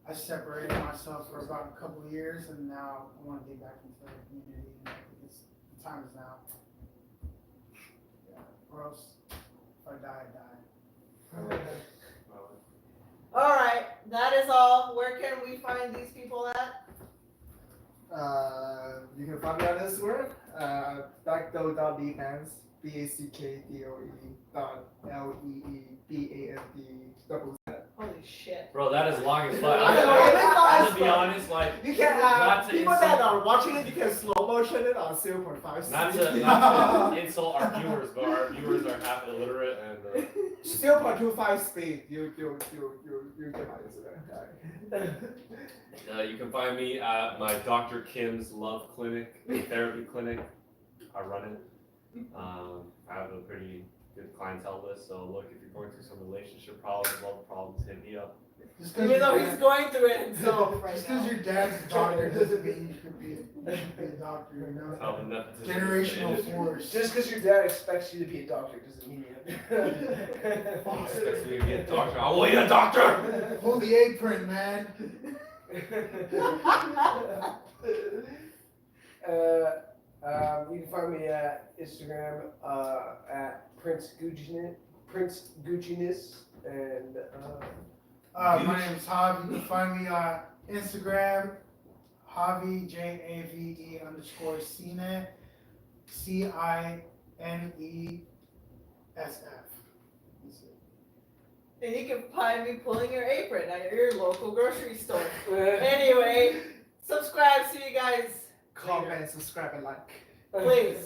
I separated myself for about a couple of years, and now I want to get back into that community. And I think the time is now. Yeah, or else if I die, I die. All right, that is all. Where can we find these people at? You can find me on Instagram, backdoe.leeband, BACKDOE.LEEBAND. Holy shit. Bro, that is long as fuck. I know, I'm it's gonna be honest, like, You can Not to people insult- that are watching it, you can slow motion it on 0.5 not speed. to insult our viewers, but our viewers are half illiterate and 0.25 speed, you get my Instagram. you can find me at my Dr. Kim's Love Clinic, therapy clinic. I run it. I have a pretty good clientele list, so look, if you're going through some relationship problems, love problems, hit me up. Just 'cause Even your though dad- he's going through it himself right Just now. because your dad's a doctor doesn't mean you should be a doctor, you know? How the nepotism Generational is the industry. force. Just because your dad expects you to be a doctor doesn't mean you Expects me to be a doctor. I will be a doctor! Pull the apron, man. You can find me at Instagram at Prince Gucciness, and My name is Javi. You can find me on Instagram, Javi, JAVE_Cine, CINESF. And you can find me pulling your apron at your local grocery store. Anyway, subscribe. See you guys. Comment, subscribe, and like. Please.